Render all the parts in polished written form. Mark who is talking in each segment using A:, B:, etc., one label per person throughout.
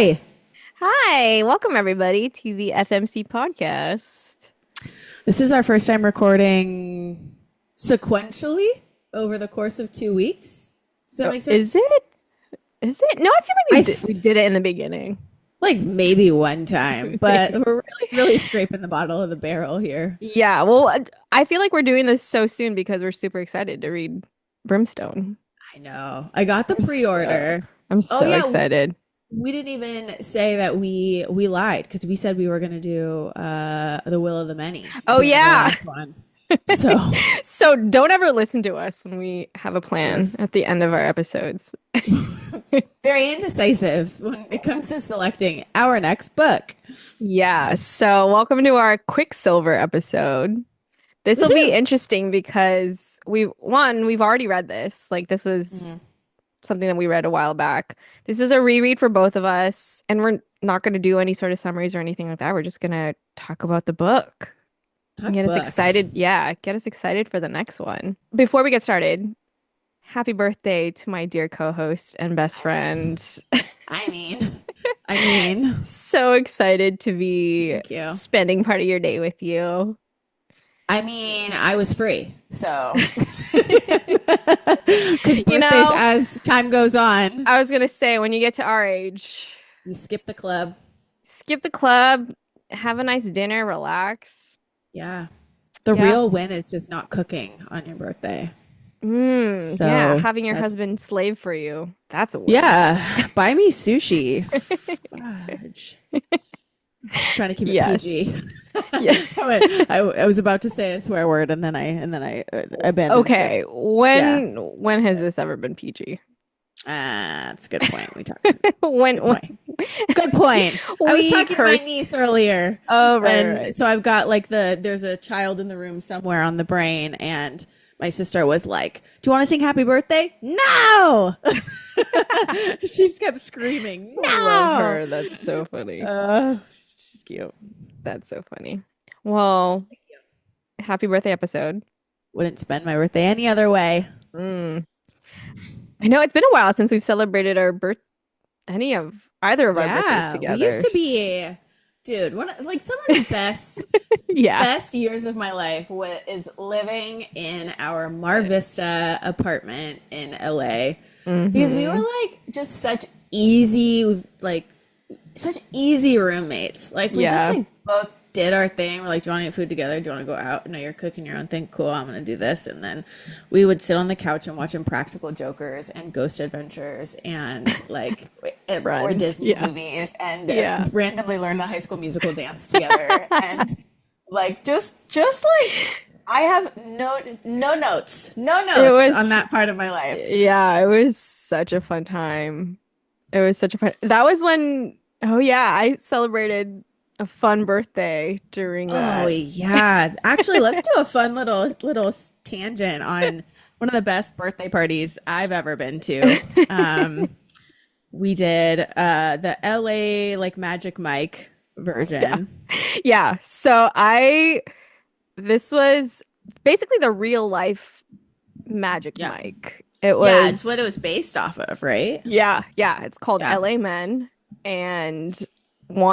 A: Hi.
B: Hi, welcome everybody to the FMC podcast.
A: This is our first time recording sequentially over the course of 2 weeks. Does that
B: Oh,
A: make
B: is
A: sense?
B: it? Is it? No, I feel like
A: I
B: we
A: th-
B: did it in the beginning.
A: like maybe one time, but we're really scraping the bottom of the barrel here.
B: Yeah, well, I feel like we're doing this so soon because we're super excited to read Brimstone.
A: I know. I got the
B: I'm so,
A: pre-order.
B: I'm
A: Oh
B: so
A: yeah,
B: excited.
A: we didn't even say that we lied because we said we were gonna do The Will of the Many at
B: Oh
A: the end of our
B: yeah.
A: last one. So
B: So don't ever listen to us when we have a plan
A: we're
B: at the end of our episodes.
A: very indecisive when it comes to selecting our next book.
B: Yeah, so welcome to our Quicksilver episode. This will be
A: Woohoo!
B: interesting because we've already read this. Like this was
A: Mhm.
B: something that we read a while back. This is a reread for both of us, and we're not going to do any sort of summaries or anything like that. We're just going to talk about the book and
A: Talk
B: get us
A: books.
B: excited. Yeah, get us excited for the next one. Before we get started, happy birthday to my dear co-host and best
A: I mean,
B: friend.
A: I mean, I mean,
B: So excited to be
A: thank you.
B: spending part of your day with you.
A: I mean, I was free, so because
B: You
A: birthdays,
B: know,
A: as time goes on,
B: I was gonna say when you get to our age,
A: you skip the club.
B: skip the club, have a nice dinner, relax.
A: Yeah, the
B: Yeah.
A: real win is just not cooking on your birthday.
B: Yeah,
A: So
B: having your
A: that's
B: husband slave for you. That's a win.
A: yeah. Buy me sushi. Fudge. Just trying to keep it PG.
B: Yes. Yeah.
A: I was about to say a swear word and then I abandoned ship.
B: Okay.
A: Yeah.
B: When has this ever been PG?
A: That's a good point. We talked. Good
B: When
A: point. Good point. I was
B: we
A: talking to my
B: cursed.
A: niece earlier,
B: Oh,
A: and
B: right.
A: so I've got like there's a child in the room somewhere on the brain, and my sister was like, "Do you want to sing Happy Birthday?" No. She just kept screaming,
B: Love
A: "No!"
B: her. That's so funny.
A: She's cute.
B: That's so funny. Well, happy birthday episode.
A: Wouldn't spend my birthday any other way.
B: Mm. I know it's been a while since we've celebrated our birth any of either of our birthdays
A: Yeah, we used
B: together.
A: to be, dude. Like some of the
B: Yeah.
A: best years of my life is living in our Mar Vista apartment in LA because we were
B: Hmm.
A: like just such easy roommates. Like we just
B: Yeah.
A: like both did our thing. We're like, do you want to eat food together? Do you want to go out? No, you're cooking your own thing. Cool, I'm gonna do this. And then we would sit on the couch and watch Impractical Jokers and Ghost Adventures and like or
B: Friends.
A: Disney
B: Yeah.
A: movies and
B: Yeah.
A: randomly learn the High School Musical dance together and like just like I have no
B: It
A: notes on
B: was
A: that part of my life.
B: yeah, it was such a fun time. It was such a fun. That was when oh yeah, I celebrated a fun birthday during
A: Oh
B: that.
A: yeah. Actually, let's do a fun little tangent on one of the best birthday parties I've ever been to. Um, we did the LA like Magic Mike
B: Yeah.
A: version.
B: Yeah. So I this was basically the real life Magic
A: Yeah.
B: Mike. It
A: Yeah, it's what
B: was
A: it was based off of, right?
B: yeah, it's called
A: Yeah.
B: LA Men and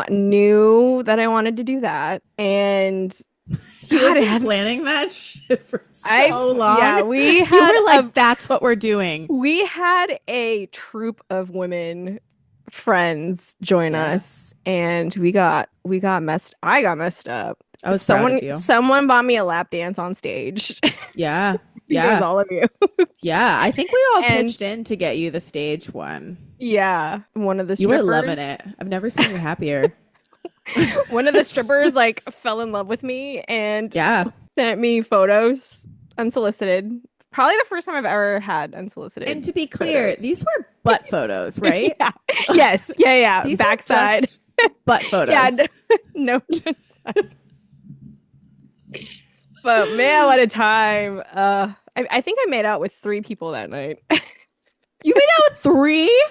B: knew that I wanted to do that. And
A: You
B: God,
A: had
B: it
A: been
B: had
A: planning that shit for
B: I
A: so long.
B: yeah,
A: You were like, that's what we're doing.
B: we had a troop of women friends join
A: Yeah.
B: us and we got messed I got messed up.
A: I was proud of you.
B: Someone bought me a lap dance on stage. I
A: Yeah.
B: think it was
A: Yeah.
B: all of you.
A: Yeah. I think we all
B: And
A: pitched in to get you the stage one.
B: yeah, one of the
A: You were loving
B: strippers
A: it. I've never seen you happier.
B: one of the strippers like fell in love with me and
A: Yeah.
B: sent me photos unsolicited. Probably the first time I've ever had
A: And
B: unsolicited
A: to be clear,
B: photos.
A: these were butt photos, right?
B: Yeah. Yes. Yeah, yeah.
A: These were
B: Backside.
A: just butt
B: Yeah,
A: photos.
B: no. But man, what a time. I think I made out with three people that night.
A: You made out with three?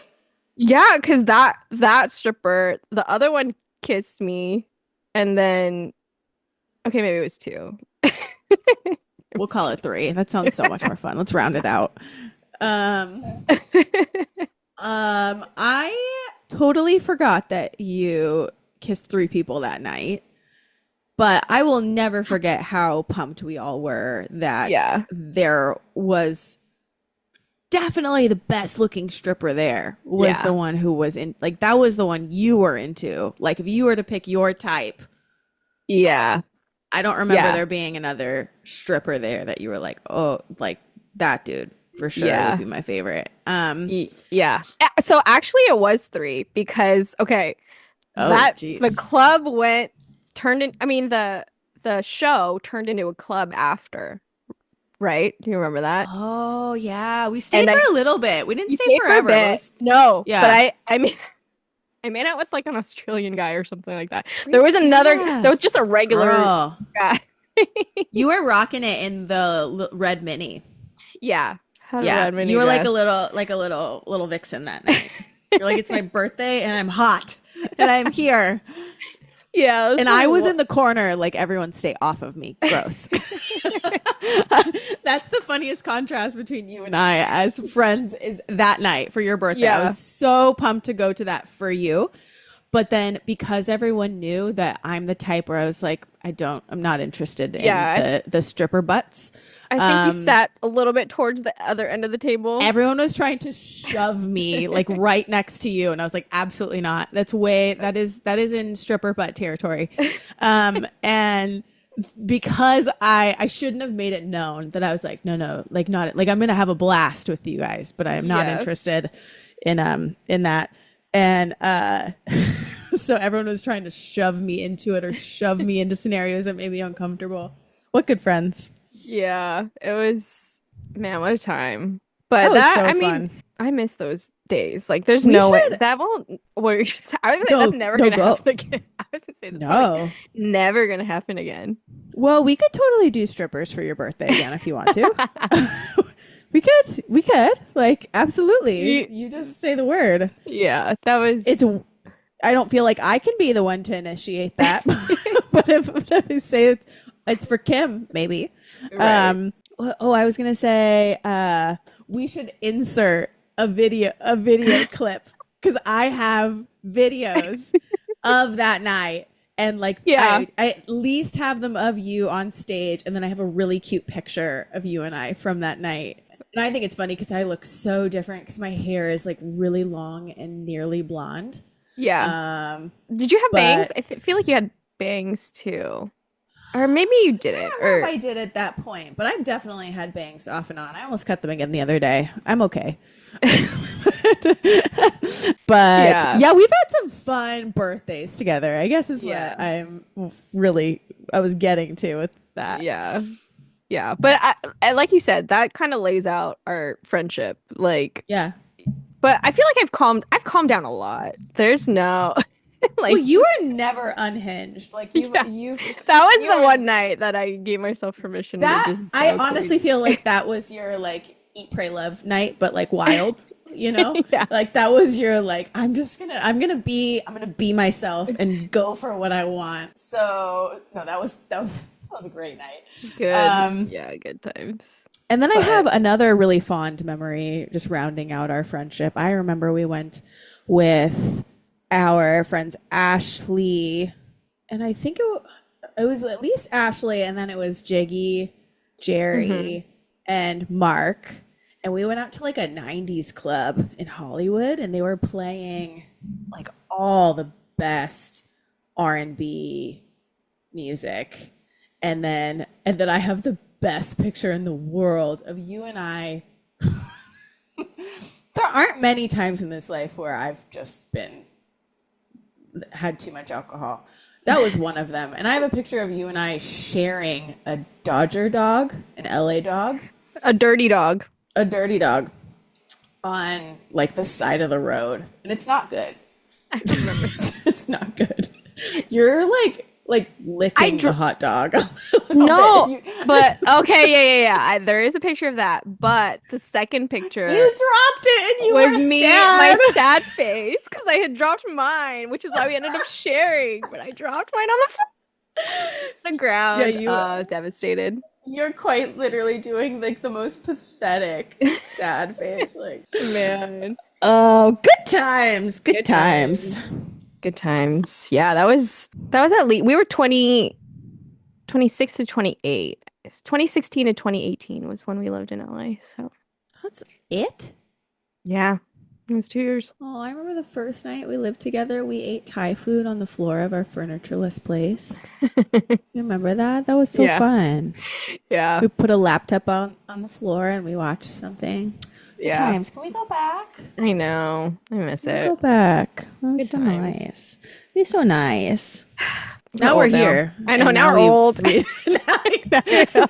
B: Yeah, because that stripper, the other one kissed me, and then okay, maybe it was two. It
A: We'll
B: was
A: call it three. That sounds so much more fun. Let's round it out. Um,
B: two.
A: I totally forgot that you kissed three people that night. But I will never forget how pumped we all were that
B: Yeah.
A: there was definitely the best looking stripper there was the
B: Yeah.
A: one who was in, like, that was the one you were into. Like, if you were to pick your type,
B: Yeah.
A: I don't remember
B: Yeah.
A: there being another stripper there that you were like, oh, like that dude for sure would
B: Yeah.
A: be my favorite.
B: Yeah. So actually it was three because okay,
A: Oh,
B: that the
A: geez.
B: club went turned in I mean the show turned into a club after, right? Do you remember that?
A: Oh, yeah. We
B: And
A: stayed for
B: I
A: a little bit. We didn't
B: you
A: stay
B: stayed for a
A: forever, but
B: bit. No, but
A: yeah.
B: I mean I made out with like an Australian guy or something like that. There
A: Yeah,
B: was just a regular
A: girl.
B: guy.
A: You were rocking it in the red mini.
B: Yeah, had a
A: Yeah,
B: red
A: you
B: mini
A: were
B: dress.
A: like a little vixen that night. You're like, it's my birthday and I'm hot and I'm here.
B: Yeah, it was
A: And I
B: probably
A: was in the corner, like, everyone stay off of me. Gross. That's the funniest contrast between you and I as friends is that night for your birthday. I was
B: yeah,
A: so pumped to go to that for you. But then because everyone knew that I'm the type where I was like, I'm not interested in
B: yeah.
A: the stripper butts.
B: I think you
A: Um,
B: sat a little bit towards the other end of the table.
A: Everyone was trying to shove me like right next to you, and I was like, absolutely not. That is in stripper butt territory. And because I shouldn't have made it known that I was like, no, like, not like, I'm gonna have a blast with you guys, but I am not
B: Yeah.
A: interested in that. And so everyone was trying to shove me into it or shove me into scenarios that made me uncomfortable. What good friends.
B: Yeah, it was, man, what a time.
A: That
B: But
A: was
B: that,
A: so
B: I mean,
A: fun.
B: I miss those days. Like, there's
A: We
B: no way
A: should
B: that won't, what are you gonna say? I was like, that's
A: go,
B: never
A: no,
B: gonna
A: go.
B: happen again. I was gonna say that's probably
A: No.
B: never gonna happen again.
A: Well, we could totally do strippers for your birthday again if you want to. We could. Like, absolutely.
B: You,
A: You just say the word.
B: yeah, that
A: It's
B: was,
A: I don't feel like I can be the one to initiate that. But if I say it's for Kim, maybe.
B: right.
A: Oh, I was gonna say we should insert a video clip because I have videos of that night, and like
B: Yeah.
A: I at least have them of you on stage, and then I have a really cute picture of you and I from that night. And I think it's funny because I look so different because my hair is like really long and nearly blonde.
B: Yeah.
A: Um,
B: Did you have bangs?
A: but
B: I th feel like you had bangs too. Or maybe you didn't.
A: I don't know
B: Or
A: if I did at that point, but I've definitely had bangs off and on. I almost cut them again the other day. I'm okay. But
B: yeah.
A: yeah, we've had some fun birthdays together, I guess is what
B: Yeah.
A: I was getting to with that.
B: Yeah. Yeah. But I like you said, that kind of lays out our friendship. Like,
A: Yeah.
B: but I feel like I've calmed down a lot. There's no
A: Well,
B: like
A: you were never unhinged. Like
B: yeah.
A: you've
B: That was
A: you
B: the
A: were
B: one night that I gave myself permission to
A: that
B: just
A: I
B: go
A: honestly
B: crazy.
A: feel like that was your like eat pray love night, but like wild, you know?
B: Yeah.
A: Like that was your like I'm gonna be myself and go for what I want. So no, that was a great night.
B: Good.
A: Um
B: Yeah, good times.
A: and then I have
B: But
A: another really fond memory just rounding out our friendship. I remember we went with our friends Ashley, and I think it was at least Ashley, and then it was Jiggy,
B: mhm.
A: Jerry, and Mark. And we went out to like a 90s club in Hollywood, and they were playing like all the best R&B music. And then I have the best picture in the world of you and I. There aren't many times in this life where I've just been had too much alcohol. That was one of them. And I have a picture of you and I sharing a Dodger dog, an LA dog,
B: A dirty dog.
A: a dirty dog on like the side of the road. And it's not good.
B: I remember.
A: It's not good. You're like
B: I
A: licking the
B: dr
A: hot dog a little bit.
B: No,
A: You,
B: but okay, yeah. There is a picture of that, but the second
A: you
B: picture
A: dropped it and you
B: was
A: were
B: me, my
A: sad.
B: sad face, because I had dropped mine, which is why we ended up sharing. But I dropped mine on the
A: Yeah,
B: ground, devastated.
A: you're quite literally doing like the most pathetic sad face like
B: Man.
A: Oh, good times. Good
B: Good
A: times.
B: times. Good times. Yeah, that was at least we were 26 to 28. 2016 to 2018 was when we lived in LA. So
A: That's it?
B: yeah, it was 2 years.
A: Oh, I remember the first night we lived together, we ate Thai food on the floor of our furnitureless place. You remember that? That was so
B: Yeah.
A: fun.
B: Yeah.
A: We put a laptop on the floor and we watched something. Good
B: Yeah.
A: times. Can we go back?
B: I know. I miss
A: Can we go
B: it.
A: back? That was
B: Good
A: so
B: times.
A: nice. Be so nice.
B: We're
A: Now we're
B: old now.
A: here,
B: I know,
A: and
B: now
A: now
B: we're old.
A: we
B: I know.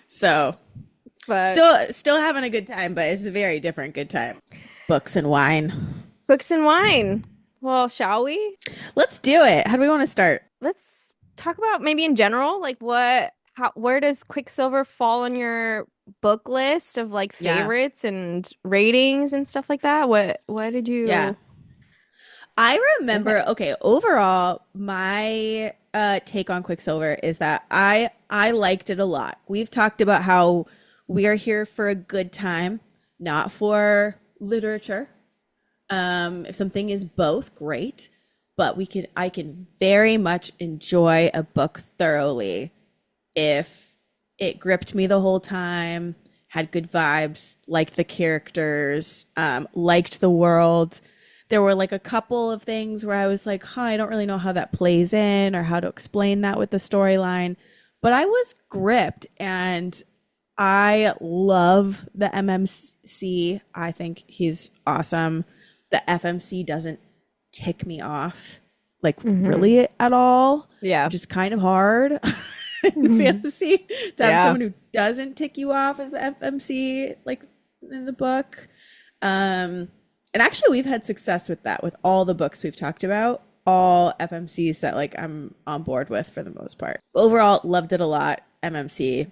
A: so
B: But
A: still having a good time, but it's a very different good time. Books and wine.
B: books and wine. Well, shall we?
A: Let's do it. How do we want to start?
B: Let's talk about maybe in general, like where does Quicksilver fall on your book list of like
A: Yeah.
B: favorites and ratings and stuff like that? What did
A: Yeah.
B: you
A: I
B: go
A: remember,
B: ahead?
A: okay, overall, my take on Quicksilver is that I liked it a lot. We've talked about how we are here for a good time, not for literature. If something is both, great, but I can very much enjoy a book thoroughly if it gripped me the whole time, had good vibes, liked the characters, liked the world. There were like a couple of things where I was like, huh, I don't really know how that plays in or how to explain that with the storyline. But I was gripped and I love the MMC. I think he's awesome. The FMC doesn't tick me off like
B: Mm-hmm.
A: really at all,
B: Yeah.
A: which is kind of hard in
B: Mhm.
A: fantasy to have
B: Yeah.
A: someone who doesn't tick you off as the FMC like in the book. And actually we've had success with that with all the books we've talked about, all FMCs that like I'm on board with for the most part. Overall, loved it a lot. MMC,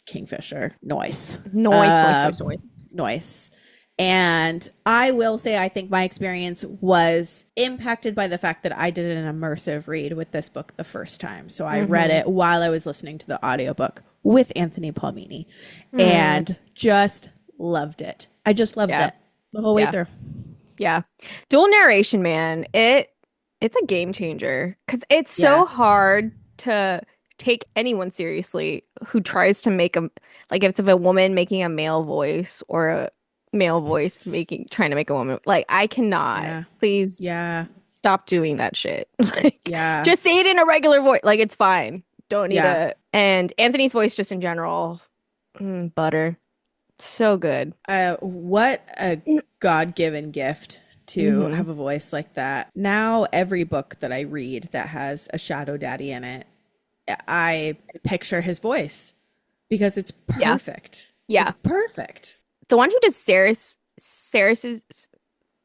A: Kingfisher, noise.
B: Noise, noise,
A: Uh,
B: noise, noise.
A: noise. And I will say, I think my experience was impacted by the fact that I did an immersive read with this book the first time. So I read
B: Mm-hmm.
A: it while I was listening to the audiobook with Anthony Palmini
B: Mm.
A: and just loved it. I just loved
B: Yeah.
A: it the whole way
B: Yeah.
A: through.
B: Yeah. Dual narration, man. It's a game changer because it's
A: Yeah.
B: so hard to take anyone seriously who tries to make a like if it's of a woman making a male voice or a male voice making trying to make a woman like I cannot.
A: Yeah.
B: Please
A: Yeah.
B: stop doing that shit. Like
A: Yeah.
B: just say it in a regular voice. Like it's fine. Don't need
A: Yeah.
B: to. And Anthony's voice just in general, butter. So good.
A: What a God-given gift to
B: Hmm.
A: have a voice like that. Now, every book that I read that has a shadow daddy in it, I picture his voice because it's
B: Yeah.
A: perfect. It's
B: Yeah.
A: perfect.
B: The one who does Saris's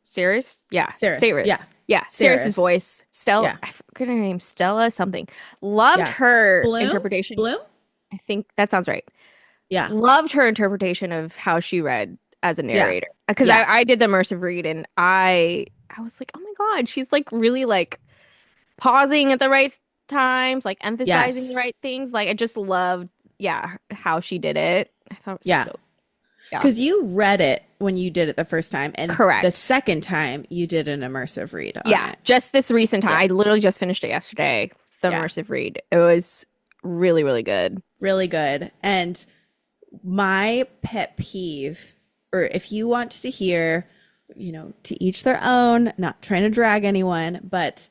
B: Saris? Yeah,
A: Saris. Yeah.
B: Saris. Yeah, Saris's
A: Saris.
B: voice. Stella,
A: Yeah.
B: I forget her name. Stella something. Loved
A: Yeah.
B: her
A: Bloom?
B: interpretation.
A: Bloom?
B: I think that sounds right.
A: Yeah.
B: Loved her interpretation of how she read as a
A: Yeah.
B: narrator. Because
A: Yeah.
B: I did the immersive read and I was like, oh my God, she's like really like pausing at the right times, like emphasizing the
A: Yes.
B: right things. Like I just loved, yeah, how she did it. I thought it was
A: Yeah.
B: so, yeah,
A: Because you read it when you did it the first time, and the
B: correct.
A: second time you did an immersive read on
B: Yeah,
A: it.
B: just this recent time.
A: Yeah.
B: I literally just finished it yesterday, the
A: Yeah.
B: immersive read. It was really, really good.
A: Really good. And my pet peeve, or if you want to hear, to each their own, not trying to drag anyone, but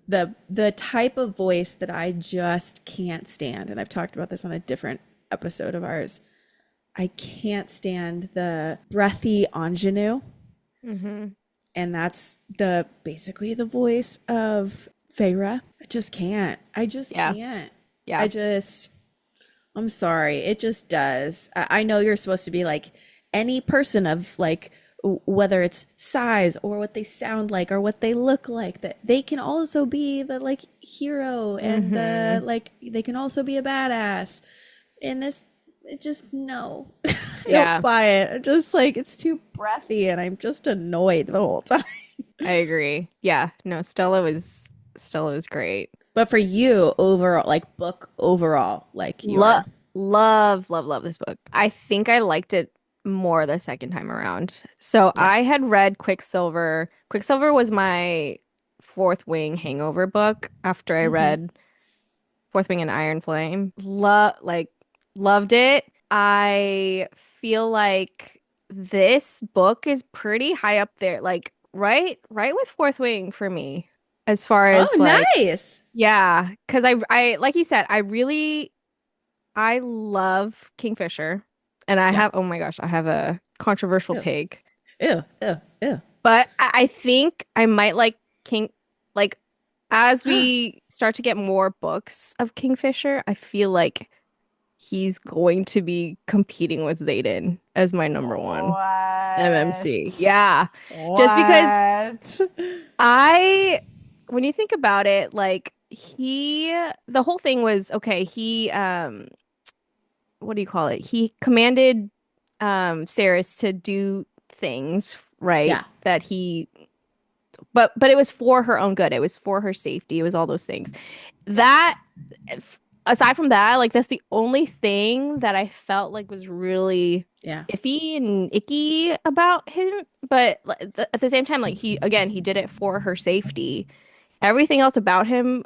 A: the type of voice that I just can't stand, and I've talked about this on a different episode of ours. I can't stand the breathy ingenue,
B: Hmm.
A: and that's the basically the voice of Feyre. I just can't. I just
B: Yeah,
A: can't. I
B: yeah,
A: just I'm sorry. It just does. I know you're supposed to be like any person of like whether it's size or what they sound like or what they look like, that they can also be the like hero and the
B: hmm,
A: like they can also be a badass. And this it just no. I don't
B: yeah.
A: buy it. Just like it's too breathy and I'm just annoyed the whole time.
B: I agree. Yeah, no, Stella was great.
A: But for you overall, like book overall, like
B: Love,
A: your
B: love, love, love this book. I think I liked it. more the second time around. So
A: Yeah.
B: I had read Quicksilver. Quicksilver was my Fourth Wing hangover book after I
A: Hmm.
B: read Fourth Wing and Iron Flame. Loved it. I feel like this book is pretty high up there, like right with Fourth Wing for me, as far as
A: Oh,
B: like,
A: nice.
B: yeah, because I like you said, I love Kingfisher, and I
A: Yeah.
B: have, oh my gosh, I have a controversial
A: Ew.
B: take,
A: Ew. Ew. Ew.
B: but I think I might like King, like as we start to get more books of Kingfisher, I feel like he's going to be competing with Zayden as my number one MMC.
A: What?
B: Yeah, just because
A: What?
B: I, when you think about it, like the whole thing was okay. What do you call it? He commanded Saris to do things, right?
A: Yeah.
B: That he but it was for her own good. It was for her safety. It was all those things.
A: Yeah.
B: That aside from that, like that's the only thing that I felt like was really
A: Yeah.
B: iffy and icky about him. But at the same time, like he did it for her safety. Everything else about him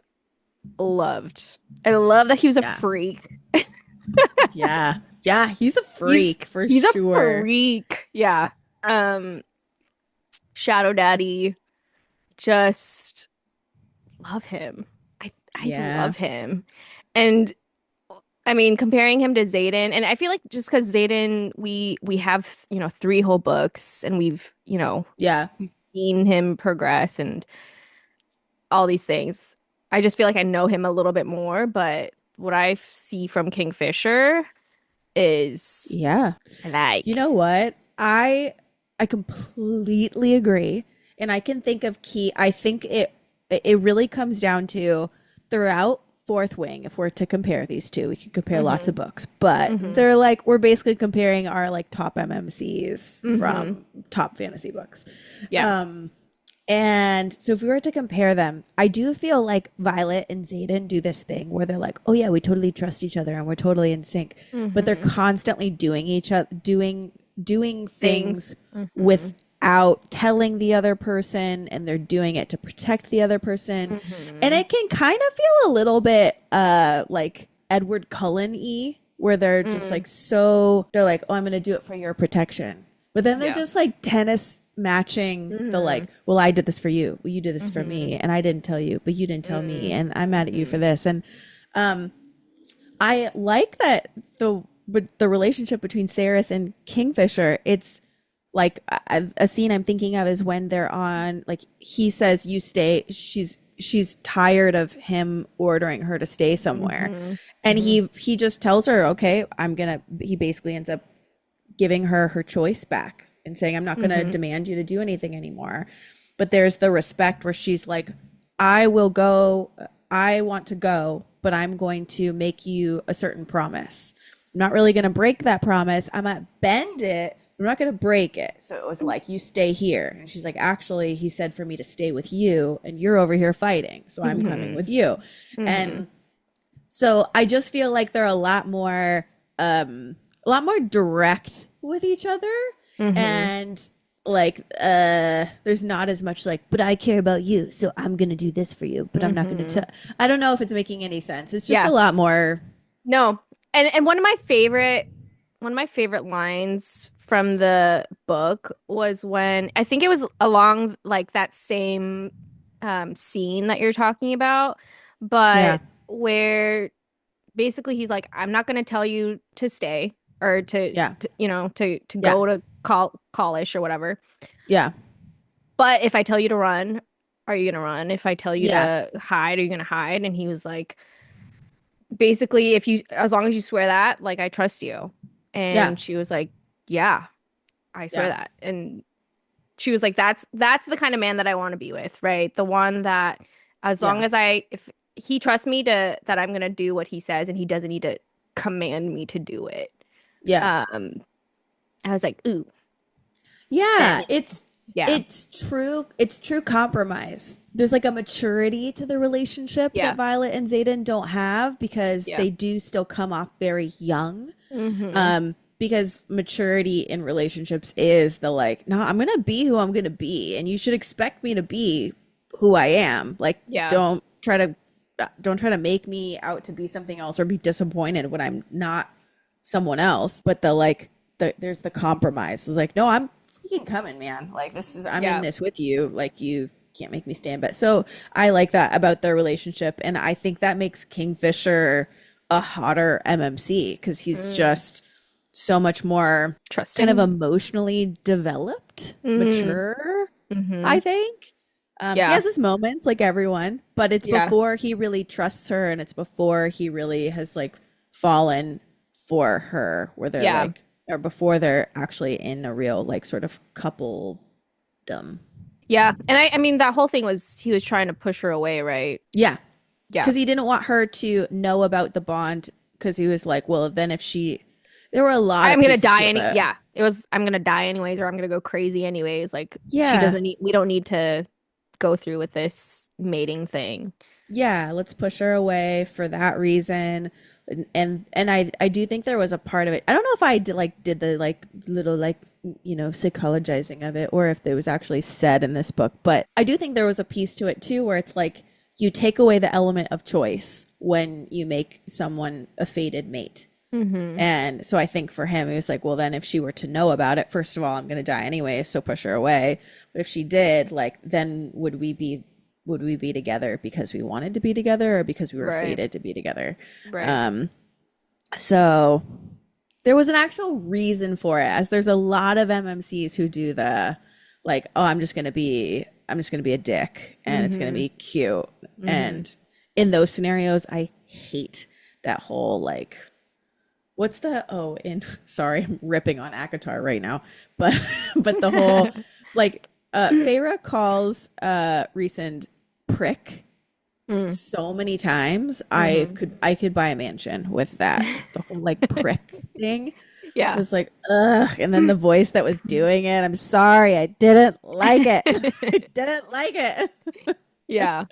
B: loved. I love that he was a
A: Yeah.
B: freak.
A: Yeah. Yeah. He's a
B: He's
A: freak for
B: he's a
A: sure.
B: freak. Yeah. Um, Shadow Daddy, just love him. I
A: Yeah.
B: love him. And I mean, comparing him to Zayden, and I feel like just because Zayden, we have, three whole books and
A: Yeah.
B: we've seen him progress and all these things. I just feel like I know him a little bit more, but what I see from Kingfisher is
A: Yeah.
B: I
A: You
B: like.
A: know what? I completely agree. And I can think of I think it really comes down to throughout Fourth Wing, if we're to compare these two, we could compare lots
B: Mm-hmm.
A: of books, but
B: Mm-hmm.
A: they're like we're basically comparing our like top MMCs
B: Mm-hmm.
A: from top fantasy books.
B: Yeah.
A: Um and so if we were to compare them, I do feel like Violet and Xaden do this thing where they're like, "Oh yeah, we totally trust each other and we're totally in sync." But they're
B: Mm-hmm.
A: constantly doing each other doing
B: Things.
A: things
B: Mm-hmm.
A: without telling the other person, and they're doing it to protect the other person. And
B: Mm-hmm.
A: it can kind of feel a little bit like Edward Cullen-y, where they're just
B: Mm.
A: like they're like, "Oh, I'm going to do it for your protection." But then they're
B: Yeah.
A: just like tennis matching the
B: Mm-hmm.
A: like, well, I did this for you. Well, you did this for
B: Mm-hmm.
A: me. And I didn't tell you, but you didn't tell me. And I'm mad at you for
B: Mm-hmm.
A: this. And um, I like that the relationship between Saris and Kingfisher, it's like a scene I'm thinking of is when they're on, like he says, you stay. She's tired of him ordering her to stay somewhere.
B: Mm-hmm.
A: And
B: Mm-hmm.
A: he just tells her, okay, he basically ends up giving her her choice back and saying, I'm not going to
B: Mm-hmm.
A: demand you to do anything anymore. But there's the respect where she's like, I will go. I want to go, but I'm going to make you a certain promise. I'm not really going to break that promise. I might bend it. I'm not going to break it. So it was like, you stay here. And she's like, actually, he said for me to stay with you, and you're over here fighting. So I'm coming
B: Mm-hmm.
A: with you.
B: Mm-hmm.
A: And so I just feel like they're a lot more direct with each other,
B: Mm-hmm.
A: and like there's not as much like, but I care about you, so I'm going to do this for you, but I'm not going to
B: Mm-hmm.
A: tell. I don't know if it's making any sense. It's just a
B: Yeah.
A: lot more.
B: No. And one of my favorite lines from the book was when I think it was along like that same scene that you're talking about,
A: Yeah.
B: but where basically he's like, I'm not going to tell you to stay or
A: Yeah.
B: to
A: Yeah.
B: go to college or whatever.
A: Yeah.
B: But if I tell you to run, are you gonna run? If I tell you
A: Yeah.
B: to hide, are you gonna hide? And he was like, basically, as long as you swear that, like, I trust you.
A: Yeah.
B: And she was like, yeah, I swear
A: Yeah.
B: that. And she was like, that's the kind of man that I want to be with, right? The one that, as long
A: Yeah.
B: as if he trusts me that I'm gonna do what he says, and he doesn't need to command me to do it.
A: Yeah.
B: Um, I was like, ooh,
A: Yeah,
B: and yeah,
A: it's true compromise. There's like a maturity to the relationship that
B: yeah,
A: Violet and Xaden don't have because
B: yeah.
A: they do still come off very young.
B: Mm-hmm.
A: because maturity in relationships is the like, no, I'm gonna be who I'm gonna be, and you should expect me to be who I am. Like,
B: Yeah.
A: don't try to make me out to be something else or be disappointed when I'm not someone else. But there's the compromise. It's like, no, I'm freaking coming, man. Like I'm in
B: Yeah.
A: this with you. Like you can't make me stand. But so I like that about their relationship, and I think that makes Kingfisher a hotter MMC because he's
B: Mm.
A: just so much more kind of
B: Trusting.
A: emotionally developed,
B: Mm.
A: mature,
B: Mm-hmm.
A: I think. He
B: Yeah.
A: has his moments like everyone, but it's
B: Yeah.
A: before he really trusts her and it's before he really has like fallen for her, where they're
B: Yeah.
A: like, or before they're actually in a real like sort of coupledom.
B: Yeah. And I mean that whole thing was he was trying to push her away, right?
A: Yeah,
B: Yeah.
A: because he didn't want her to know about the bond because he was like, well, then if she, there were a lot
B: I'm
A: of
B: gonna
A: pieces
B: die
A: to
B: any
A: it.
B: yeah. It was I'm gonna die anyways, or I'm gonna go crazy anyways. Like she
A: Yeah,
B: doesn't need we don't need to go through with this mating thing.
A: yeah, let's push her away for that reason. And I do think there was a part of it. I don't know if I did the like little like psychologizing of it or if it was actually said in this book, but I do think there was a piece to it too where it's like you take away the element of choice when you make someone a fated mate.
B: Mm-hmm.
A: And so I think for him, it was like, well, then if she were to know about it, first of all, I'm going to die anyway, so push her away. But if she did, like, then would we be together because we wanted to be together or because we were
B: Right.
A: fated to be together?
B: Right.
A: Um, so there was an actual reason for it, as there's a lot of MMCs who do the like, oh, I'm just gonna be a dick and it's gonna
B: Mm-hmm.
A: be cute.
B: Mm-hmm.
A: And in those scenarios, I hate that whole like what's the in sorry, I'm ripping on Akatar right now, but but the whole like Feyre calls recent prick
B: Mm.
A: so many times. I
B: Mm-hmm.
A: could I could buy a mansion with that. The whole like prick thing
B: Yeah.
A: was like ugh, and then the voice that was doing it. I'm sorry, I didn't like it. I didn't like it.
B: Yeah.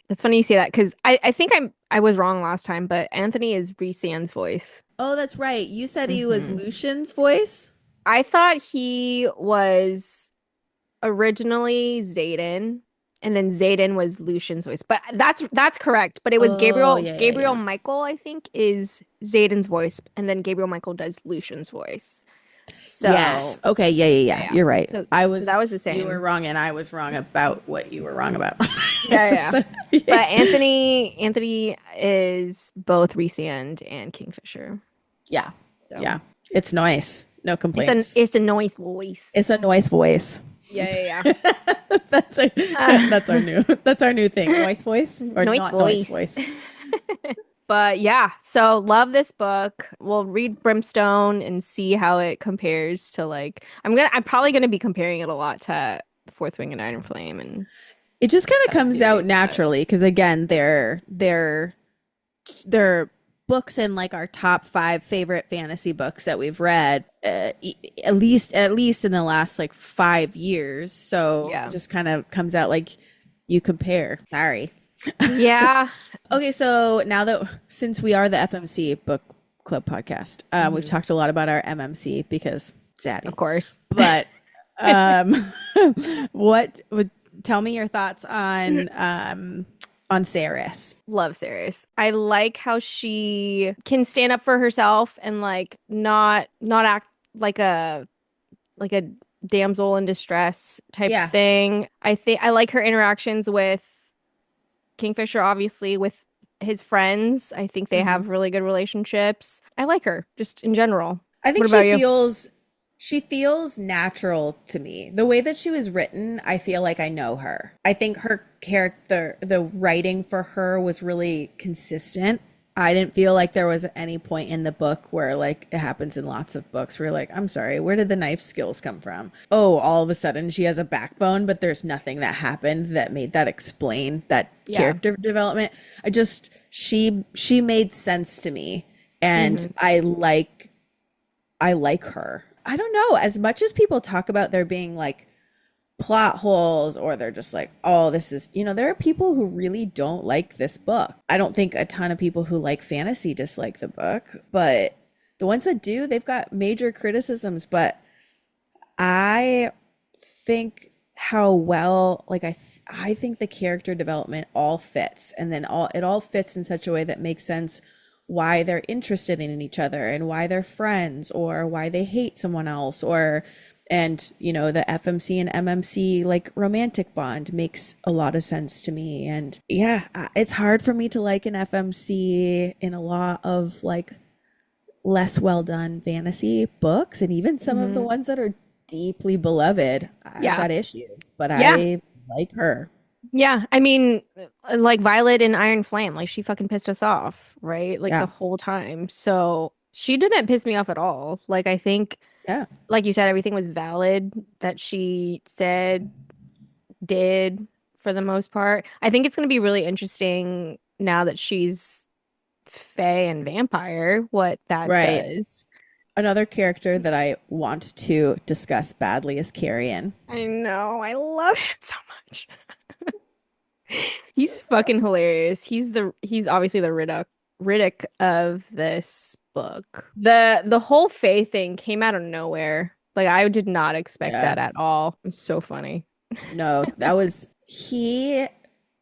B: It's funny you say that because I think I was wrong last time, but Anthony is Rhysand's voice.
A: Oh, that's right. You said he was
B: Hmm.
A: Lucian's voice.
B: I thought he was originally Xaden, and then Xaden was Lucian's voice. But that's correct. But it was
A: Oh
B: Gabriel
A: yeah, yeah,
B: Gabriel
A: yeah.
B: Michael, I think, is Xaden's voice, and then Gabriel Michael does Lucian's voice.
A: Yes.
B: So
A: Okay. Yeah, yeah,
B: yeah,
A: yeah.
B: yeah.
A: You're right.
B: So that was the
A: You were
B: same.
A: wrong, and I was wrong about what you were wrong about.
B: Yeah, yeah.
A: So, yeah.
B: But Anthony is both Rhysand and Kingfisher.
A: Yeah.
B: So
A: Yeah. It's nice. No complaints.
B: it's a noise voice.
A: It's a nice voice.
B: Yeah, yeah,
A: That's a,
B: yeah.
A: that's our new thing. Noise voice or
B: Noise
A: not noise
B: voice.
A: voice.
B: But yeah, so love this book. We'll read Brimstone and see how it compares to like I'm probably gonna be comparing it a lot to Fourth Wing and Iron Flame and
A: It just kind of
B: that
A: comes out
B: series, but
A: naturally because again, they're books in like our top five favorite fantasy books that we've read, at least in the last like 5 years. So it
B: yeah.
A: just kind of comes out like you compare. Sorry.
B: Yeah.
A: Okay, so now that since we are the FMC book club podcast, we've
B: Mhm.
A: talked a lot about our MMC because
B: Of
A: zaddy.
B: course.
A: But um, what would tell me your thoughts on Saris?
B: Love Ceres. I like how she can stand up for herself and like not act like a damsel in distress type
A: Yeah.
B: thing. I think I like her interactions with Kingfisher, obviously, with his friends. I think they
A: Hmm.
B: have really good relationships. I like her just in general.
A: I
B: What
A: think
B: about you?
A: she feels natural to me. The way that she was written, I feel like I know her. I think her character, the writing for her was really consistent. I didn't feel like there was any point in the book where like it happens in lots of books where you're like, I'm sorry, where did the knife skills come from? Oh, all of a sudden she has a backbone, but there's nothing that happened that made that explain that
B: Yeah.
A: character development. She made sense to me and
B: Hmm.
A: I like her. I don't know. As much as people talk about there being like plot holes or they're just like, oh, this is, there are people who really don't like this book. I don't think a ton of people who like fantasy dislike the book, but the ones that do, they've got major criticisms, but I think how well, like I think the character development all fits, and then all it all fits in such a way that makes sense why they're interested in each other and why they're friends or why they hate someone else or and the FMC and MMC like romantic bond makes a lot of sense to me. And yeah, it's hard for me to like an FMC in a lot of like less well done fantasy books, and even some of the
B: Hmm.
A: ones that are deeply beloved. I've
B: Yeah.
A: got issues, but
B: Yeah.
A: I like her.
B: Yeah. I mean, like Violet in Iron Flame, like she fucking pissed us off, right? Like the
A: Yeah.
B: whole time. So she didn't piss me off at all. Like I think,
A: Yeah.
B: like you said, everything was valid that she said, did for the most part. I think it's going to be really interesting now that she's Fae and vampire, what that
A: Right.
B: does.
A: Another character that I want to discuss badly is Carrion.
B: I know. I love him so much. He's fucking hilarious. He's obviously the Riddick of this book. The whole Fae thing came out of nowhere. Like I did not expect
A: Yeah.
B: that at all. It's so funny.
A: No, that was he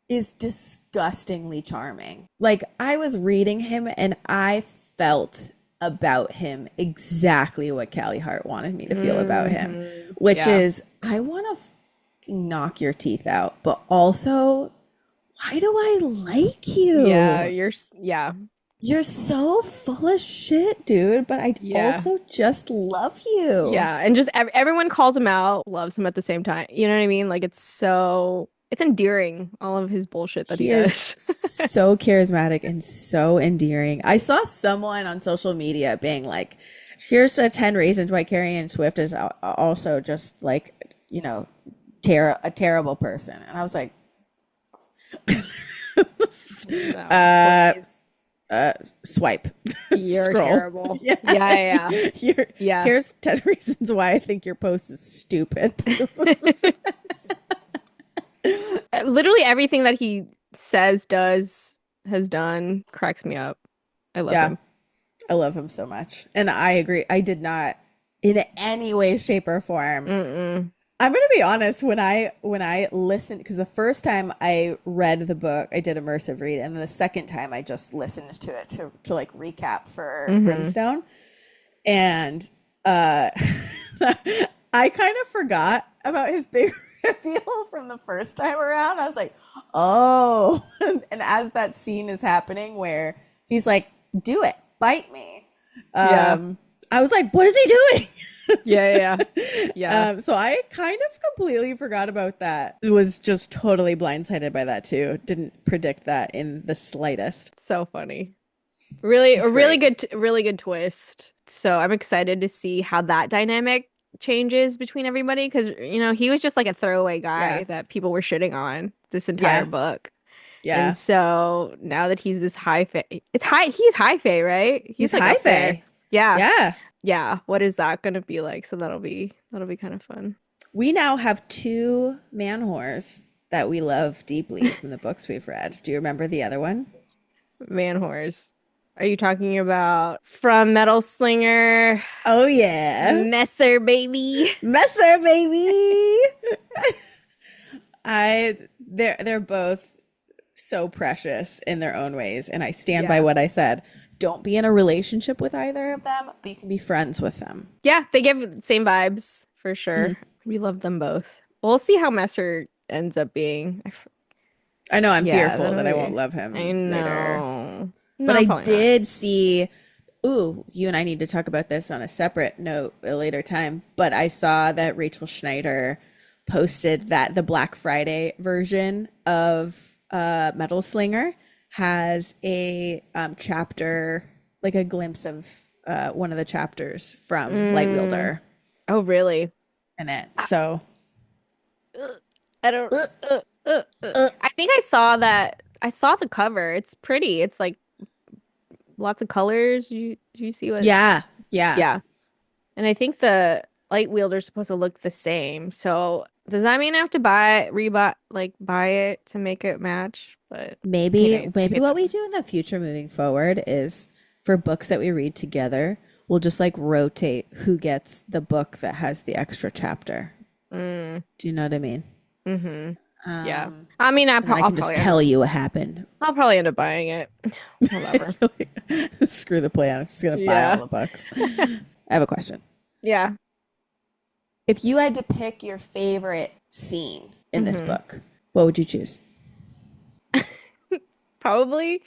A: is disgustingly charming. Like I was reading him and I felt about him exactly what Callie Hart wanted me to feel about him, which
B: Yeah.
A: is I want to knock your teeth out, but also why do I like
B: Yeah,
A: you?
B: yeah.
A: You're so full of shit, dude, but I
B: Yeah.
A: also just love you.
B: Yeah. And just everyone calls him out, loves him at the same time. You know what I mean? Like it's endearing, all of his bullshit that he
A: He is
B: does.
A: so charismatic and so endearing. I saw someone on social media being like, here's the 10 reasons why Carrie Swift is also just like, a terrible person. And I was like,
B: No,
A: uh,
B: please.
A: swipe,
B: You're
A: scroll.
B: terrible.
A: Yeah.
B: Yeah,
A: Here,
B: yeah.
A: here's 10 reasons why I think your post is stupid.
B: Yeah. Literally everything that he says, does, has done cracks me up. I love
A: Yeah.
B: him.
A: I love him so much. And I agree. I did not in any way, shape, or form.
B: Mm-mm.
A: I'm gonna be honest, when I listened, because the first time I read the book, I did immersive read, and then the second time I just listened to it to like recap for
B: Hmm.
A: Brimstone. And uh I kind of forgot about his big reveal from the first time around. I was like, oh, and as that scene is happening where he's like, do it, bite me.
B: Yeah.
A: I was like, what is he doing?
B: Yeah, yeah. Yeah.
A: So I kind of completely forgot about that. Was just totally blindsided by that too. Didn't predict that in the slightest.
B: So funny. Really, a
A: It's great.
B: really good twist. So I'm excited to see how that dynamic changes between everybody because, he was just like a throwaway
A: Yeah.
B: guy that people were shitting on this entire
A: Yeah.
B: book. And
A: Yeah.
B: so now that he's this he's high fae, right?
A: He's
B: He's like
A: high
B: up there.
A: fae.
B: Yeah.
A: Yeah.
B: Yeah. What is that gonna be like? So that'll be kind of fun.
A: We now have two man whores that we love deeply from the books we've read. Do you remember the other one?
B: Man whores. Are you talking about from Metal Slinger,
A: Oh yeah.
B: Messer baby?
A: Messer baby. They're both so precious in their own ways, and I stand by
B: Yeah.
A: what I said. Don't be in a relationship with either of them, but you can be friends with them.
B: Yeah, they give same vibes for sure.
A: Mhm.
B: We love them both. We'll see how Messer ends up being.
A: I know I'm
B: Yeah,
A: fearful that
B: that'll
A: I
B: be.
A: won't love
B: I
A: him later.
B: know.
A: But
B: No,
A: I
B: probably not.
A: did see, ooh, you and I need to talk about this on a separate note a later time. But I saw that Rachel Schneider posted that the Black Friday version of Metal Slinger has a chapter, like a glimpse of one of the chapters from Light
B: Mm.
A: Wielder
B: Oh, really?
A: in it.
B: I,
A: So,
B: I don't.
A: uh, uh,
B: I think I saw that. I saw the cover. It's pretty. It's like lots of colors. You see what?
A: yeah, yeah.
B: Yeah. And I think the light wielder's supposed to look the same. So does that mean I have to buy it to make it match? But
A: Maybe
B: anyways, maybe
A: maybe
B: it
A: what we
B: doesn't.
A: do in the future moving forward is for books that we read together, we'll just like rotate who gets the book that has the extra chapter.
B: Mm,
A: Do you know what I mean?
B: hmm Yeah.
A: Um,
B: I mean,
A: and then I
B: I'll
A: can just tell you what happened.
B: probably end up buying it. Whatever.
A: Screw the plan. I'm just gonna buy all
B: Yeah.
A: the books. I have a question.
B: Yeah.
A: If you had to pick your favorite scene in this
B: hmm
A: book, what would you choose?
B: Probably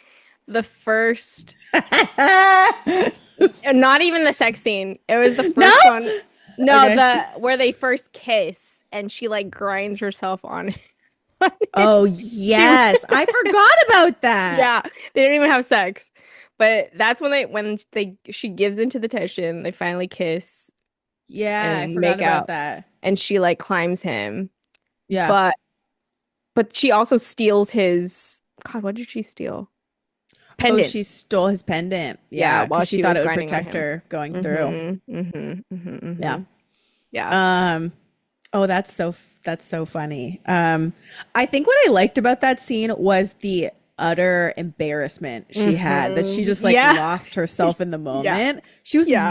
B: the first, not even the sex scene. It was the
A: No?
B: first one. No,
A: Okay.
B: the where they first kiss and she like grinds herself on it.
A: Oh,
B: She,
A: yes. I forgot about that.
B: yeah, they don't even have sex. But that's when she gives into the tension, they finally kiss
A: Yeah, I
B: and
A: forgot
B: make
A: about
B: out
A: that.
B: and she like climbs him.
A: Yeah.
B: But she also steals his God, what did she steal?
A: Oh,
B: Pendant.
A: she stole his pendant.
B: Yeah,
A: Yeah,
B: while
A: because she
B: she
A: thought
B: was
A: it would
B: grinding on
A: protect
B: him.
A: her going through. Yeah.
B: Mm-hmm. Yeah.
A: Um, oh, that's so funny. I think what I liked about that scene was the utter embarrassment she had that she just like
B: Yeah.
A: lost herself in the
B: Yeah.
A: moment. She was
B: Yeah.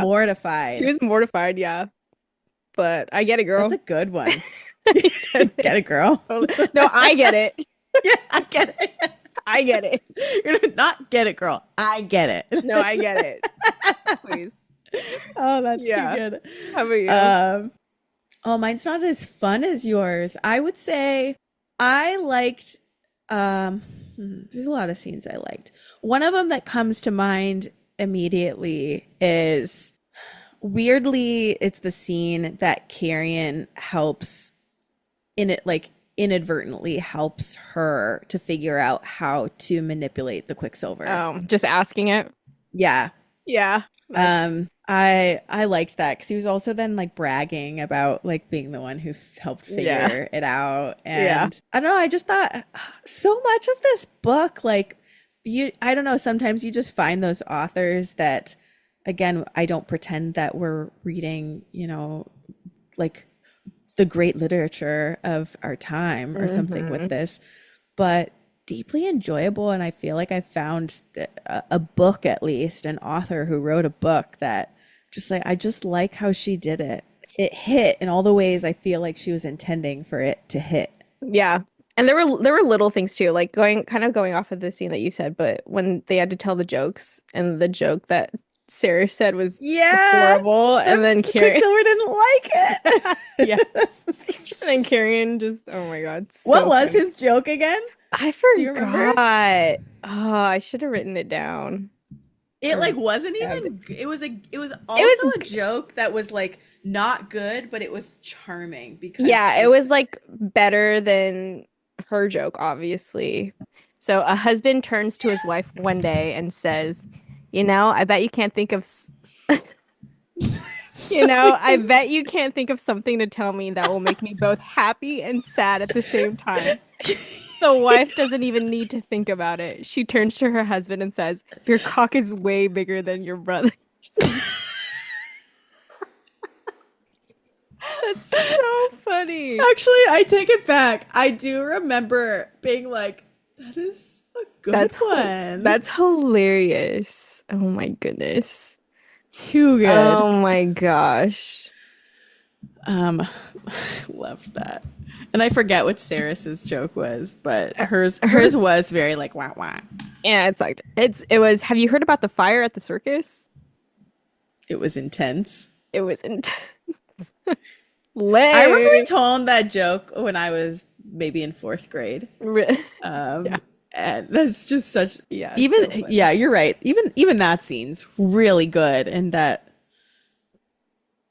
B: She
A: mortified.
B: was mortified, yeah. But I get it,
A: That's
B: girl.
A: a good one.
B: I get
A: Get
B: it.
A: it, girl.
B: No, I get it.
A: Yeah, I get it.
B: I get it.
A: You're gonna not get it, girl. I get it.
B: No, I get it. Please.
A: Oh, that's too
B: Yeah.
A: good.
B: How about you?
A: Um, oh, mine's not as fun as yours. I would say I liked there's a lot of scenes I liked. One of them that comes to mind immediately is weirdly it's the scene that Carrion helps in it like inadvertently helps her to figure out how to manipulate the Quicksilver.
B: Just asking it.
A: Yeah.
B: Yeah. That's
A: I liked that because he was also then like bragging about like being the one who helped
B: yeah.
A: figure it out,
B: Yeah.
A: and I don't know. I just thought so much of this book, like I don't know. Sometimes you just find those authors that, again, I don't pretend that we're reading, like the great literature of our time or something with
B: hmm
A: this, but deeply enjoyable. And I feel like I found a book, at least an author who wrote a book that just like, I just like how she did it. It hit in all the ways I feel like she was intending for it to hit.
B: Yeah. And there were little things too, like going off of the scene that you said, but when they had to tell the jokes and the joke that Sarah said was
A: Yeah,
B: horrible, and then
A: the
B: Carrie,
A: Quicksilver didn't like
B: yeah,
A: it.
B: and then Carrion just, oh my God,
A: What
B: so
A: was
B: funny.
A: his joke again?
B: I
A: Do you remember?
B: forgot. Oh, I should have written it down
A: It
B: or
A: like wasn't
B: grabbed it.
A: even it was
B: It
A: also
B: was
A: a joke that was like not good, but it was charming because
B: Yeah, it was like better than her joke, obviously. So a husband turns to his wife one day and says, I bet you can't think of,
A: so
B: I bet you can't think of something to tell me that will make me both happy and sad at the same time. The wife doesn't even need to think about it. She turns to her husband and says, your cock is way bigger than your brother. That's so funny.
A: actually I take it back. I do remember being like, that is a good one.
B: That's hilarious. Oh my goodness.
A: Too good.
B: Oh my gosh.
A: Um loved that. And I forget what Saris's joke was, but hers
B: Hers,
A: was very like wah wah.
B: yeah, it's like it was. Have you heard about the fire at the circus?
A: It was intense.
B: It was intense.
A: I remember we
B: Lay.
A: told that joke when I was maybe in fourth grade.
B: Yeah,
A: And that's just such
B: yeah,
A: even
B: so funny.
A: yeah, you're right. Even that scene's really good, and that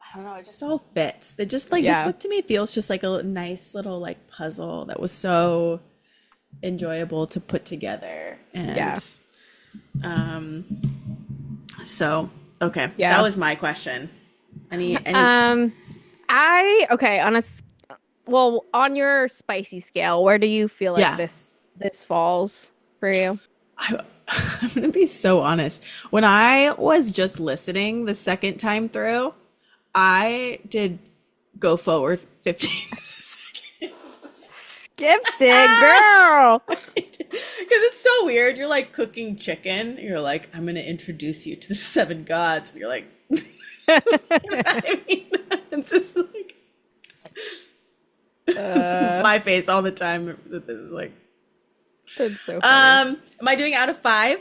A: I don't know, it just all fits. It just like this
B: Yeah,
A: book to me feels just like a nice little like puzzle that was so enjoyable to put together.
B: yeah,
A: And um so okay, that
B: yeah.
A: was my question. Any
B: Um, I okay on well on your spicy scale, where do you feel like
A: yeah.
B: this falls for you?
A: I, I'm gonna be so honest. When I was just listening the second time through, I did go forward 15 seconds.
B: Skipped it, girl.
A: Because it's so weird. You're like cooking chicken. You're like, I'm gonna introduce you to the seven gods. And you're like, I mean, it's just like it's
B: Uh,
A: my face all the time that this is like.
B: that's so funny.
A: Am I doing out of five?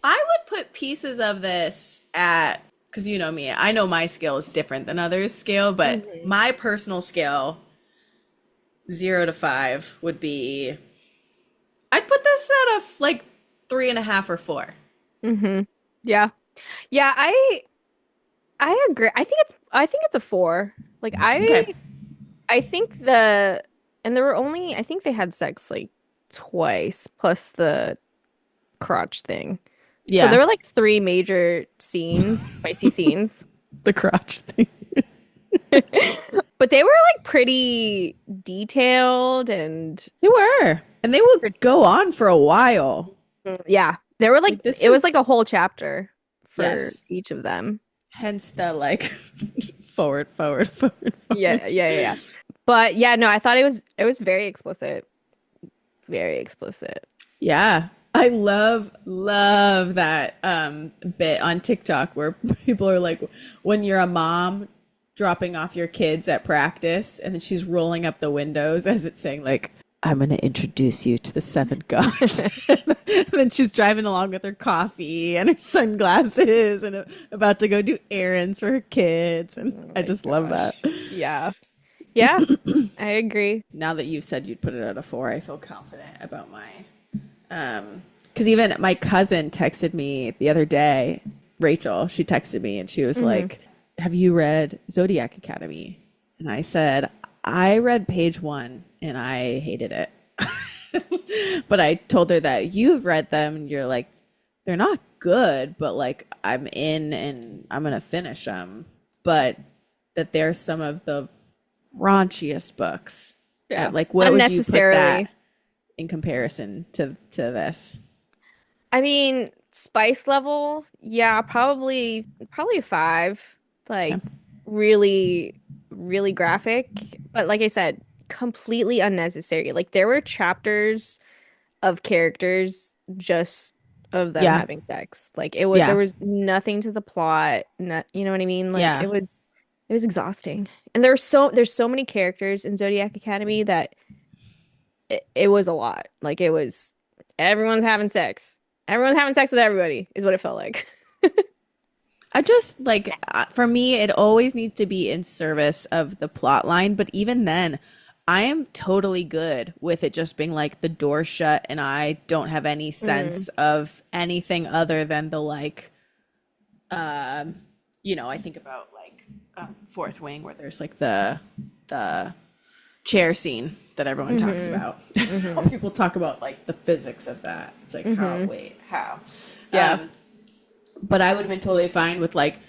A: I would put pieces of this at, because you know me, I know my scale is different than others' scale, but
B: Hmm.
A: my personal scale, 0 to 5, would be. I'd put this at a like 3.5 or 4.
B: Hmm. Yeah. Yeah, I agree. I think it's a four. Like
A: Okay.
B: I think the and there were only I think they had sex like twice plus the crotch thing. So there
A: Yeah.
B: were like three major scenes, spicy scenes.
A: The crotch thing.
B: But they were like pretty detailed and
A: They were. And they would
B: pretty,
A: go on for a while.
B: yeah. They were like
A: Like this
B: it was like
A: is
B: a whole chapter for
A: yes.
B: each of them.
A: Hence the like forward, forward, forward,
B: Yeah,
A: forward.
B: yeah, yeah, yeah. But yeah, no, I thought it was very explicit. Very explicit.
A: Yeah. I love that bit on TikTok where people are like, when you're a mom dropping off your kids at practice and then she's rolling up the windows as it's saying like, I'm going to introduce you to the seven gods. And then she's driving along with her coffee and her sunglasses and about to go do errands for her kids. And
B: Oh
A: I
B: my
A: just love that.
B: gosh. Yeah. Yeah, I agree.
A: Now that you've said you'd put it at a 4, I feel confident about my because even my cousin texted me the other day, Rachel, she texted me and she was
B: Hmm.
A: like, have you read Zodiac Academy? And I said, I read page 1 and I hated it. But I told her that you've read them and you're like, they're not good, but like I'm in and I'm gonna finish them. But that they're some of the raunchiest books.
B: Yeah.
A: Like, what would you put that
B: Unnecessarily.
A: in comparison to this?
B: I mean, spice level, yeah, probably a five.
A: Okay.
B: Like really, really graphic. But like I said, completely unnecessary. Like there were chapters of characters just of them
A: Yeah.
B: having sex. Like it was there
A: Yeah.
B: was nothing to the plot. Not, you know what I mean? Like
A: Yeah.
B: it was exhausting. And there's so many characters in Zodiac Academy that it was a lot. Like it was everyone's having sex. Everyone's having sex with everybody is what it felt like.
A: I just like for me, it always needs to be in service of the plot line. But even then, I am totally good with it just being like the door shut and I don't have any
B: Mm,
A: sense of anything other than the like, I think about like Fourth Wing where there's like the chair scene that everyone talks
B: hmm.
A: about.
B: Hmm.
A: People talk about like the physics of that. It's like how,
B: Hmm.
A: wait, how?
B: Yeah.
A: Um, but I would have been totally fine with like,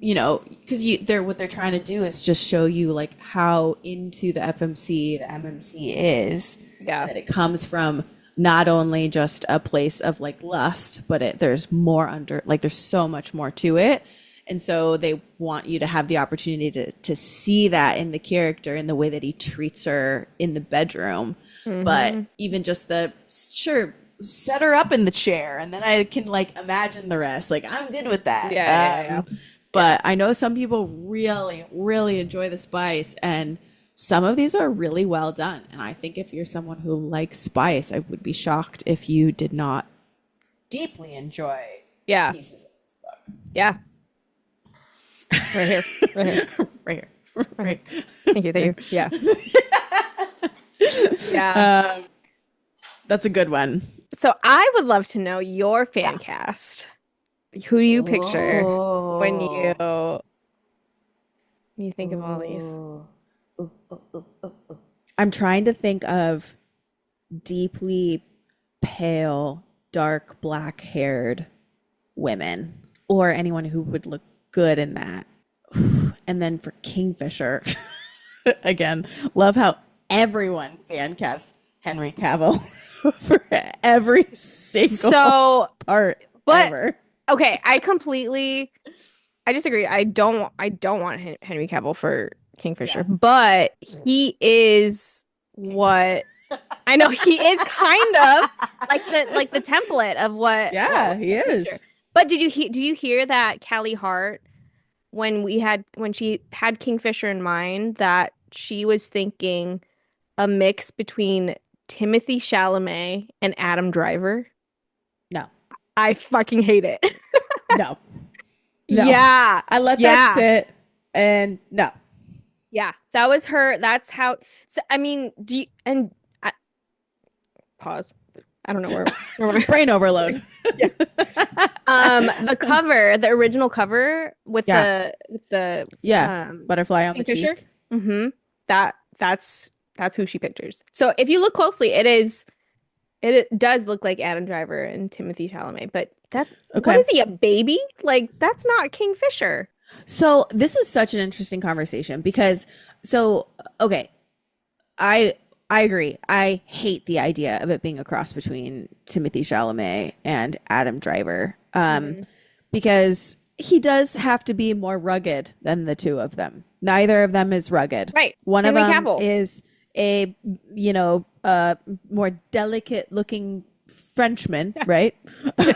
A: because they're what they're trying to do is just show you like how into the FMC the MMC is,
B: Yeah.
A: and that it comes from not only just a place of like lust, but there's more under like there's so much more to it. And so they want you to have the opportunity to see that in the character in the way that he treats her in the bedroom. But
B: Hmm.
A: even just the sure set her up in the chair and then I can like imagine the rest. Like I'm good with that.
B: Yeah, yeah, yeah, yeah. Yeah.
A: But I know some people really, really enjoy the spice and some of these are really well done. And I think if you're someone who likes spice, I would be shocked if you did not deeply enjoy
B: Yeah.
A: pieces of this book.
B: Yeah. Right here. Right here.
A: Right here.
B: Right here.
A: Right.
B: Thank you. Thank you. Yeah. Yeah.
A: That's a good one.
B: So I would love to know your fan
A: Yeah.
B: cast. Who do you picture when you
A: Oh.
B: you think of all these?
A: Oh. I'm trying to think of deeply pale, dark, black haired women or anyone who would look good in that. And then for Kingfisher, again, love how everyone fan casts Henry Cavill for every single
B: So,
A: part
B: but
A: ever.
B: okay, I disagree. I don't want Henry Cavill for Kingfisher,
A: Yeah,
B: but he is
A: Kingfisher.
B: what I know he is kind of like the template of what
A: Yeah, he
B: Kingfisher.
A: is.
B: But did you hear that Callie Hart when she had Kingfisher in mind that she was thinking a mix between Timothy Chalamet and Adam Driver.
A: No,
B: I fucking hate it.
A: no, no.
B: Yeah.
A: I let that
B: Yeah.
A: sit, and no.
B: Yeah. That was her. That's how. So, I mean, do you, and I, pause. I don't know where
A: Brain overload.
B: yeah. The cover, the original cover with
A: Yeah,
B: the
A: yeah. Butterfly on the
B: Kingfisher.
A: cheek.
B: Mm-hmm. That's who she pictures. So if you look closely, it does look like Adam Driver and Timothy Chalamet, but that what
A: Okay.
B: is he, a baby? Like that's not Kingfisher.
A: So this is such an interesting conversation because so okay, I I agree. I hate the idea of it being a cross between Timothy Chalamet and Adam Driver.
B: Hmm.
A: Because he does have to be more rugged than the two of them. Neither of them is rugged.
B: Right.
A: One of
B: Henry
A: them
B: Cavill.
A: is a, more delicate looking Frenchman, right?
B: Yeah.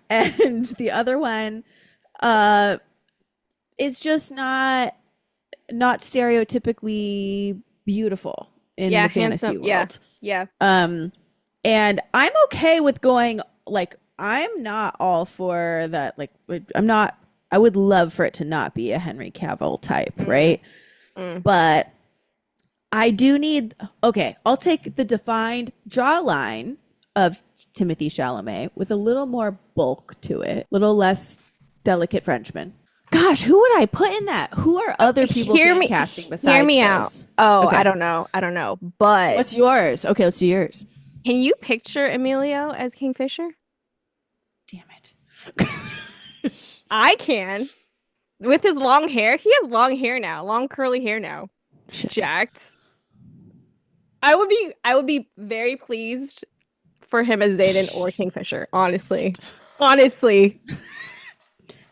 A: And the other one uh is just not stereotypically beautiful in
B: Yeah,
A: the
B: handsome.
A: fantasy
B: Yeah.
A: world.
B: Yeah.
A: Um, and I'm okay with going like I'm not all for that. Like I'm not. I would love for it to not be a Henry Cavill type,
B: Mm,
A: right?
B: mm.
A: But I do need. Okay, I'll take the defined jawline of Timothy Chalamet with a little more bulk to it, a little less delicate Frenchman. Gosh, who would I put in that? Who are other people fan casting
B: Hear
A: besides
B: me out.
A: those?
B: Oh, I
A: Okay,
B: don't know. I don't know. But
A: what's yours? Okay, let's do yours.
B: can you picture Emilio as Kingfisher?
A: Damn it.
B: I can. With his long hair. He has long hair now. Long curly hair now.
A: Shit.
B: Jacked. I would be very pleased for him as Zayden or Kingfisher, honestly. Honestly.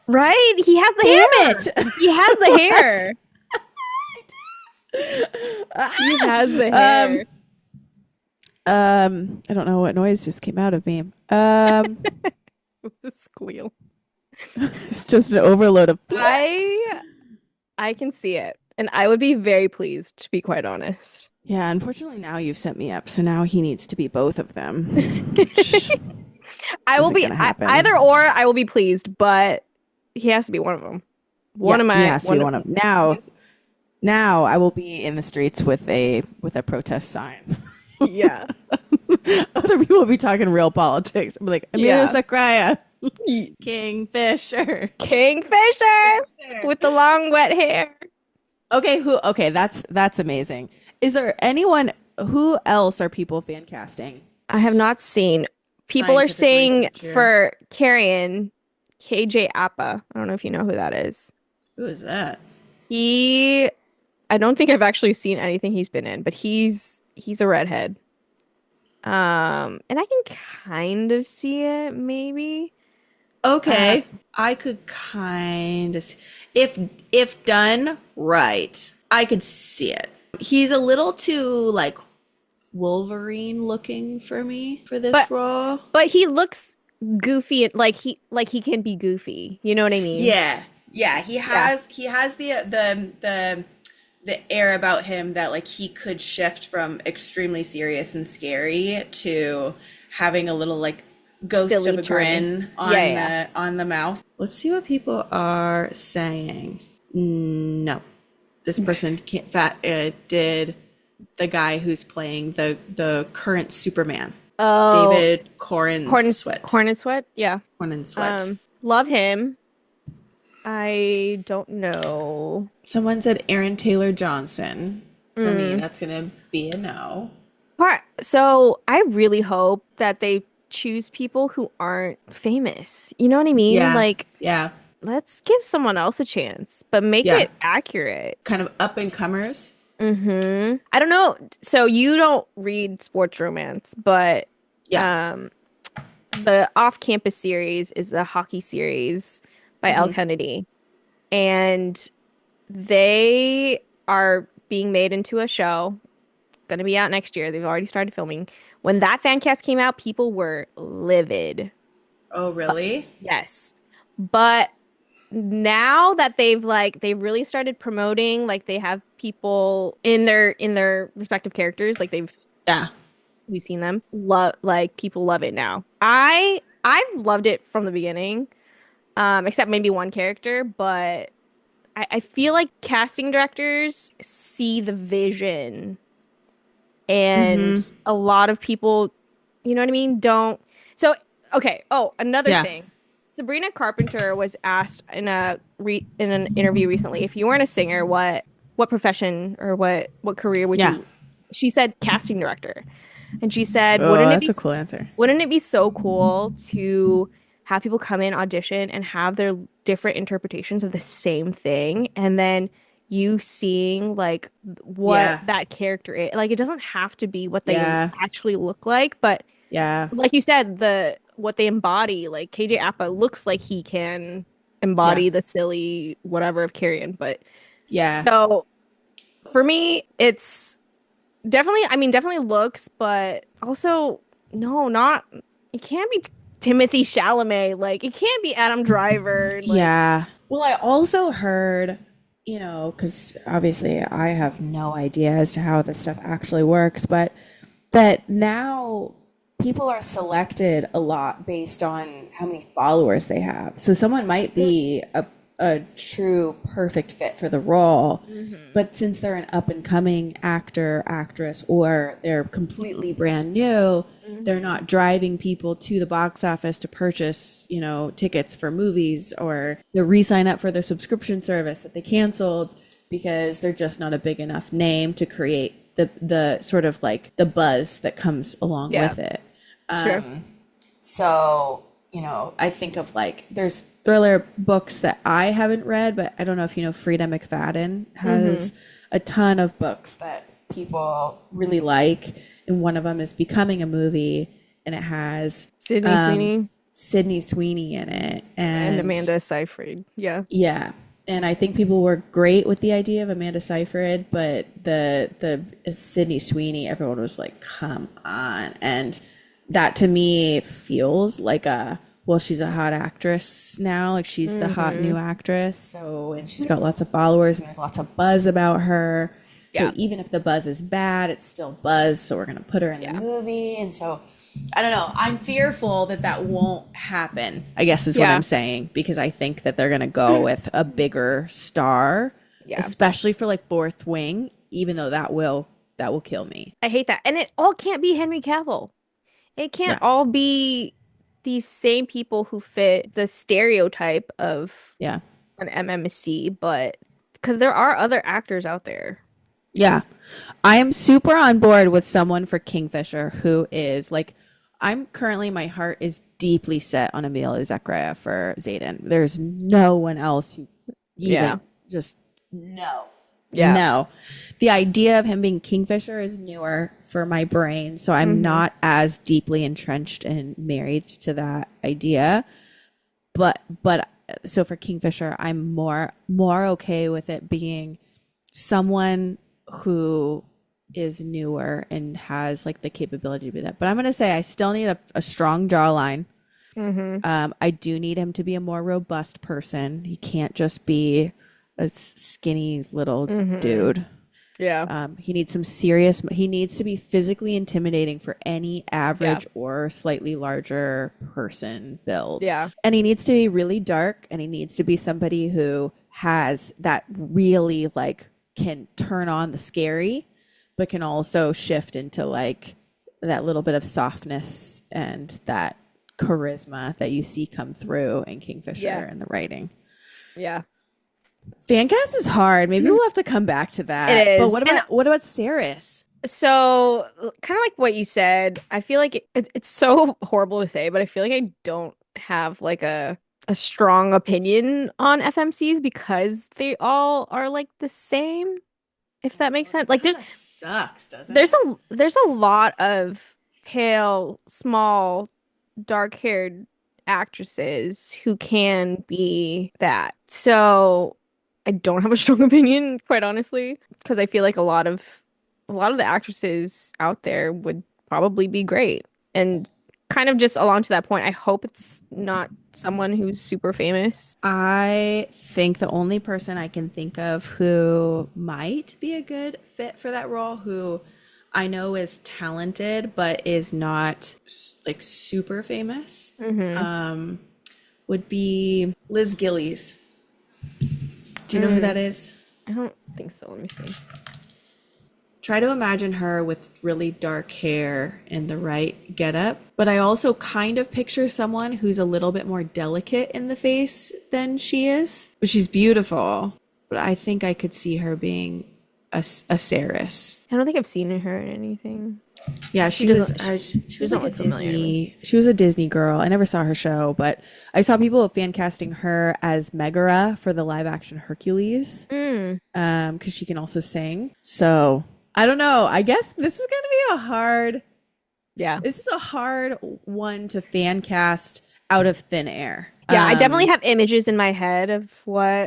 B: Right? He has the
A: Damn
B: hair.
A: it.
B: He has the hair. He has the
A: um,
B: hair.
A: I don't know what noise just came out of me.
B: The squeal.
A: It's just an overload of what?
B: I can see it. And I would be very pleased, to be quite honest.
A: Yeah, unfortunately now you've set me up, so now he needs to be both of them, which
B: I will
A: isn't
B: be
A: gonna
B: either
A: happen.
B: or I will be pleased, but he has to be one of them.
A: Yeah,
B: One of
A: he
B: my
A: has to be
B: one of
A: one of them. Now I will be in the streets with a protest sign.
B: yeah.
A: Other people will be talking real politics. I'm like Emilio
B: Yeah.
A: Sacraia, Kingfisher.
B: Kingfisher
A: Kingfisher.
B: with the long wet hair.
A: Okay, who? Okay, that's amazing. Is there anyone? Who else are people fan casting?
B: I have not seen. People are
A: Scientific
B: saying
A: researcher.
B: for Carrion, KJ Appa. I don't know if you know who that is.
A: Who is that?
B: He, I don't think I've actually seen anything he's been in, but he's a redhead. And I can kind of see it, maybe. Uh,
A: Okay, I could kind of, if done right, I could see it. He's a little too like Wolverine looking for me for this
B: but
A: role.
B: but he looks goofy and like he can be goofy. You know what I mean?
A: Yeah, yeah,
B: Yeah.
A: he has the air about him that like he could shift from extremely serious and scary to having a little like ghost of
B: Silly,
A: a
B: charming.
A: grin
B: Yeah, yeah, yeah.
A: on the mouth. Let's see what people are saying. No, this person can't fat did the guy who's playing the current Superman,
B: Oh,
A: David Corn Sweat.
B: Corn and Sweat. Yeah.
A: Corn Sweat.
B: Love him. I don't know.
A: Someone said Aaron Taylor Johnson. For me,
B: Mm.
A: that's gonna be a no.
B: So I really hope that they choose people who aren't famous. You know what I mean?
A: Yeah,
B: Like,
A: yeah,
B: let's give someone else a chance, but make
A: yeah.
B: it accurate.
A: Kind of up and comers.
B: I don't know. So you don't read sports romance, but
A: Yeah.
B: um the off-campus series is the hockey series by Elle
A: Hmm.
B: Kennedy, and they are being made into a show. Going to be out next year. They've already started filming. When that fan cast came out, people were livid.
A: Oh,
B: But
A: really?
B: yes, but now that they've really started promoting, like they have people in their respective characters, like
A: Yeah.
B: we've seen them love, like people love it now. I've loved it from the beginning, except maybe one character, but I feel like casting directors see the vision,
A: Mm-hmm.
B: and a lot of people, you know what I mean, don't. So, okay. Oh, another
A: Yeah.
B: thing. Sabrina Carpenter was asked in an interview recently, if you weren't a singer, what profession or what career would
A: Yeah.
B: you? She said casting director. And she said,
A: Oh, that's a cool answer.
B: wouldn't it be so cool to have people come in, audition, and have their different interpretations of the same thing, and then you seeing like what
A: Yeah.
B: that character is. Like it doesn't have to be what they
A: Yeah.
B: actually look like, but
A: Yeah.
B: like you said, the what they embody, like KJ Apa looks like he can
A: Yeah.
B: embody the silly whatever of Carrion. But
A: Yeah.
B: so for me, it's definitely, I mean, definitely looks, but also no, not it can't be Timothy Chalamet. Like it can't be Adam Driver. Like
A: Yeah. Well, I also heard, because obviously I have no idea as to how this stuff actually works, but that now people are selected a lot based on how many followers they have. So someone might be a true perfect fit for the role,
B: hmm
A: but since they're an up and coming actor, actress, or they're completely brand new, they're
B: hmm
A: not driving people to the box office to purchase, tickets for movies or to re-sign up for the subscription service that they canceled because they're just not a big enough name to create the sort of like the buzz that comes along
B: Yeah,
A: with it.
B: sure.
A: So, I think of like there's thriller books that I haven't read, but I don't know if you know Frida McFadden
B: hmm
A: has a ton of books that people really like, and one of them is becoming a movie, and it has
B: Sydney
A: um,
B: Sweeney
A: Sydney Sweeney in it,
B: and
A: and
B: Amanda Seyfried. Yeah.
A: yeah. And I think people were great with the idea of Amanda Seyfried, but the Sydney Sweeney, everyone was like, "Come on!" And that to me feels like well, she's a hot actress now, like she's the hot
B: hmm
A: new actress. So, and she's got lots of followers, and there's lots of buzz about her. So
B: Yeah.
A: even if the buzz is bad, it's still buzz. So we're gonna put her in the
B: Yeah.
A: movie, and so I don't know. I'm fearful that that won't happen, I guess is what I'm
B: Yeah.
A: saying, because I think that they're going to go with a bigger star,
B: Yeah.
A: especially for like Fourth Wing, even though that will kill me.
B: I hate that. And it all can't be Henry Cavill. It can't
A: Yeah.
B: all be these same people who fit the stereotype of
A: Yeah.
B: an MMC, but because there are other actors out there.
A: Yeah. I am super on board with someone for Kingfisher who is like I'm currently my heart is deeply set on Emilio Zechariah for Zayden. There's no one else who
B: Yeah.
A: even just no.
B: Yeah.
A: No. The idea of him being Kingfisher is newer for my brain, so I'm
B: hmm
A: not as deeply entrenched and married to that idea. But so for Kingfisher, I'm more okay with it being someone who is newer and has like the capability to be that. But I'm gonna say I still need a strong jawline.
B: hmm
A: I do need him to be a more robust person. He can't just be a skinny little
B: hmm
A: dude.
B: Yeah.
A: He needs some serious. He needs to be physically intimidating for any
B: Yeah.
A: average or slightly larger person build.
B: Yeah.
A: And he needs to be really dark, and he needs to be somebody who has that really like can turn on the scary, but can also shift into like that little bit of softness and that charisma that you see come through in Kingfisher
B: Yeah.
A: and the writing.
B: Yeah.
A: Fancast is hard. Maybe we'll have to come back to
B: It
A: that. But
B: is.
A: what
B: And
A: about Saris?
B: so, kind of like what you said, I feel like it's so horrible to say, but I feel like I don't have like a strong opinion on FMCs because they all are like the same, if that makes sense.
A: It
B: Like
A: kind of sucks, doesn't
B: there's
A: it?
B: a lot of pale, small, dark-haired actresses who can be that. So I don't have a strong opinion, quite honestly, because I feel like a lot of the actresses out there would probably be great. And kind of just along to that point, I hope it's not someone who's super famous.
A: I think the only person I can think of who might be a good fit for that role, who I know is talented but is not like super famous,
B: Hmm.
A: would be Liz Gillies. Do you know who that
B: Mm,
A: is?
B: I don't think so. Let me see.
A: Try to imagine her with really dark hair and the right getup. But I also kind of picture someone who's a little bit more delicate in the face than she is. But she's beautiful. But I think I could see her being a Ceres.
B: I don't think I've seen her in anything.
A: Yeah,
B: She doesn't.
A: she
B: She
A: was
B: doesn't
A: like a
B: look familiar to me.
A: Disney she was a Disney girl. I never saw her show, but I saw people fan casting her as Megara for the live action Hercules.
B: Mm,
A: Because she can also sing. So I don't know. I guess
B: yeah.
A: this is a hard one to fan cast out of thin air.
B: Yeah, I definitely have images in my head of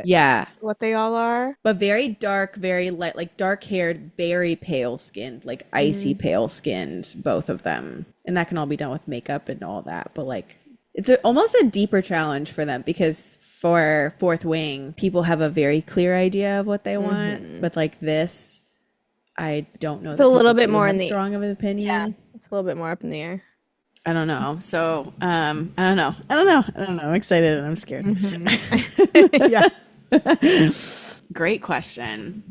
A: Yeah,
B: what they all are.
A: but very dark, very light, like dark haired, very pale skinned, like icy
B: Mm,
A: pale skinned, both of them. And that can all be done with makeup and all that. But like, almost a deeper challenge for them because for Fourth Wing, people have a very clear idea of what they want.
B: hmm.
A: But like this, I don't know
B: It's a
A: that
B: little
A: people
B: bit
A: do
B: more in
A: have
B: the,
A: strong of an
B: yeah,
A: opinion.
B: it's a little bit more up in the air.
A: I don't know. So, I don't know. I don't know. I don't know. I'm excited and I'm scared.
B: Hmm. Yeah.
A: Great question.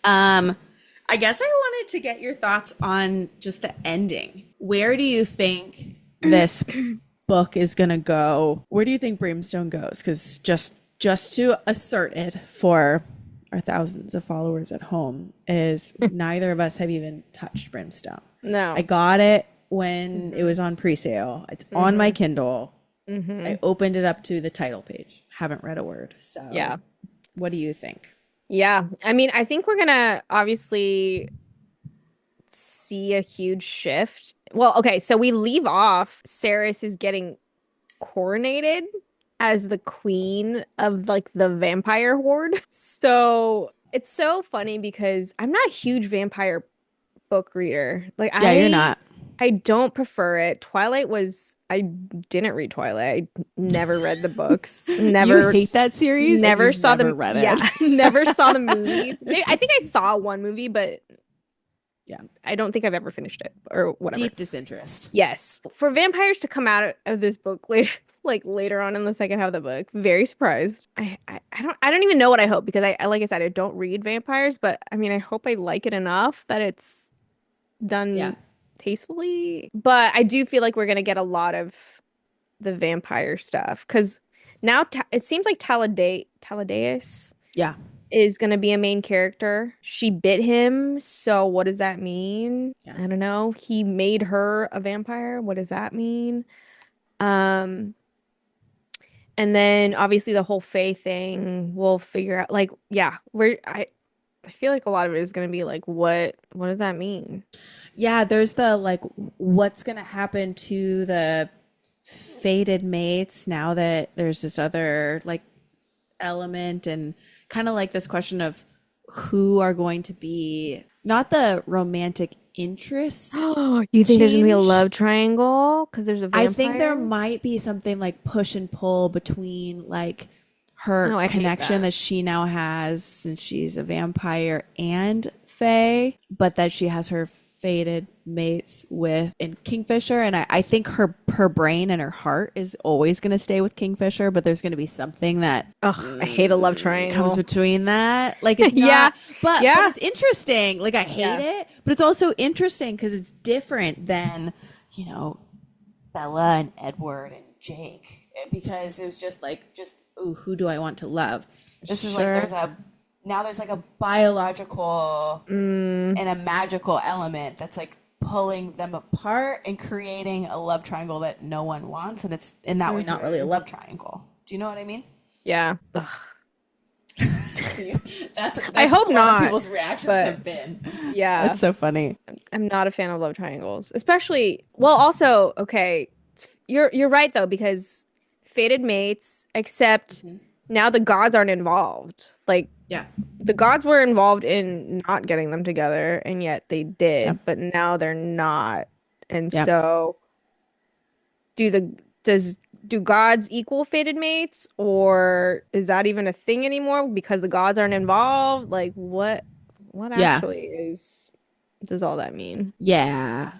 A: Um, I guess I wanted to get your thoughts on just the ending. Where do you think this book is gonna go? Where do you think Brimstone goes? Because just to assert it for our thousands of followers at home, is neither of us have even touched Brimstone. I
B: No.
A: got it when it
B: Hmm.
A: was on pre-sale. It's on my
B: Hmm.
A: Kindle.
B: Hmm.
A: I opened it up to the title page. Haven't read a word. So,
B: Yeah.
A: what do you think?
B: Yeah. I mean, I think we're gonna obviously see a huge shift. Well, okay, so we leave off Ceres is getting coronated as the queen of like the vampire horde. So it's so funny because I'm not a huge vampire book reader. Like
A: Yeah, you're not.
B: I don't prefer it. Twilight was I didn't read Twilight. I never read the books.
A: You hate that series and
B: Never
A: you've
B: saw
A: never
B: the
A: read
B: yeah,
A: it.
B: never saw the movies. Maybe, I think I saw one movie, but
A: Yeah.
B: I don't think I've ever finished it or whatever.
A: Deep disinterest.
B: Yes. For vampires to come out of this book later, like later on in the second half of the book, very surprised. I don't even know what I hope because like I said, I don't read vampires, but I mean I hope I like it enough that it's
A: Yeah.
B: done tastefully. But I do feel like we're gonna get a lot of the vampire stuff because now it seems like Taladeus
A: Yeah.
B: is going to be a main character. She bit him, so what does that mean?
A: Yeah.
B: I don't know. He made her a vampire. What does that mean? Um, and then obviously the whole Fae thing, we'll figure out like yeah, I feel like a lot of it is going to be like what does that mean?
A: Yeah, there's the like what's going to happen to the fated mates now that there's this other like element and kind of like this question of who are going to be not the romantic interest
B: Oh, you think there's going to be a
A: change.
B: love triangle because there's a
A: I think there
B: vampire?
A: might be something like push and pull between like her
B: Oh, I hate
A: connection
B: that.
A: that she now has since she's a vampire and Fae, but that she has her fated mates with in Kingfisher. And I think her brain and her heart is always going to stay with Kingfisher, but there's going to be something that
B: Ugh, I hate a love
A: comes
B: triangle.
A: between that. Like it's
B: Yeah.
A: not, but
B: Yeah.
A: it's interesting. Like I hate
B: Yeah.
A: it, but it's also interesting because it's different than you know Bella and Edward and Jake because it was just like ooh, who do I want to love? This is like
B: Sure.
A: there's like a biological
B: Mm,
A: and a magical element that's like pulling them apart and creating a love triangle that no one wants and it's in that way not really a
B: mhm.
A: love triangle. Do you know what I mean?
B: Yeah. Ugh.
A: So you,
B: I
A: that's what
B: hope
A: a lot of
B: not,
A: people's reactions
B: but
A: have been.
B: yeah,
A: That's so funny.
B: I'm not a fan of love triangles. Especially, well, also, okay, you're right though, because fated mates, except now the gods aren't involved. Like
A: Yeah.
B: the gods were involved in not getting them together, and yet they
A: Yep.
B: did, but now they're not. And
A: Yep.
B: so do the does do gods equal fated mates, or is that even a thing anymore because the gods aren't involved? Like what
A: Yeah.
B: actually is does all that mean?
A: Yeah.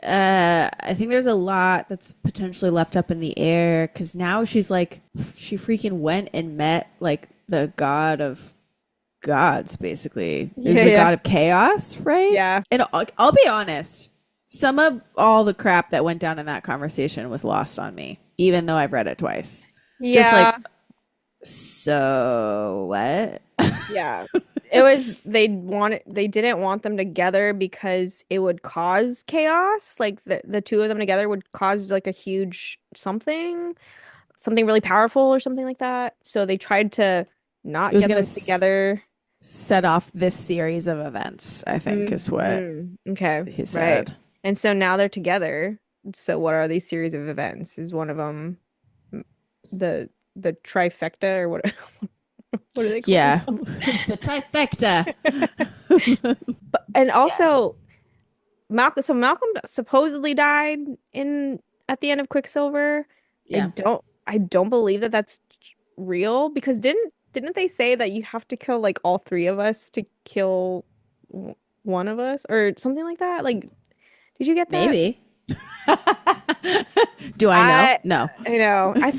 A: I think there's a lot that's potentially left up in the air because now she's like, she freaking went and met like the god of gods, basically. There's
B: Yeah,
A: the
B: yeah.
A: god of chaos, right?
B: Yeah.
A: And I'll be honest, some of all the crap that went down in that conversation was lost on me, even though I've read it twice. Just like,
B: Yeah.
A: so what?
B: Yeah. It was they didn't want them together because it would cause chaos. Like the two of them together would cause like a huge something really powerful or something like that. So they tried to
A: It
B: not
A: was
B: get
A: gonna
B: them together.
A: set off this series of events, I think, is what
B: Okay,
A: he
B: right.
A: said.
B: And so now they're together. So what are these series of events? Is one of them the trifecta or what what do they call
A: Yeah,
B: themselves?
A: it's the trifecta.
B: But and
A: Yeah,
B: also Malcolm supposedly died in at the end of Quicksilver.
A: yeah.
B: I don't believe that that's real because didn't they say that you have to kill like all three of us to kill one of us or something like that? Like, did you get that?
A: Maybe. Do I know?
B: I
A: No.
B: I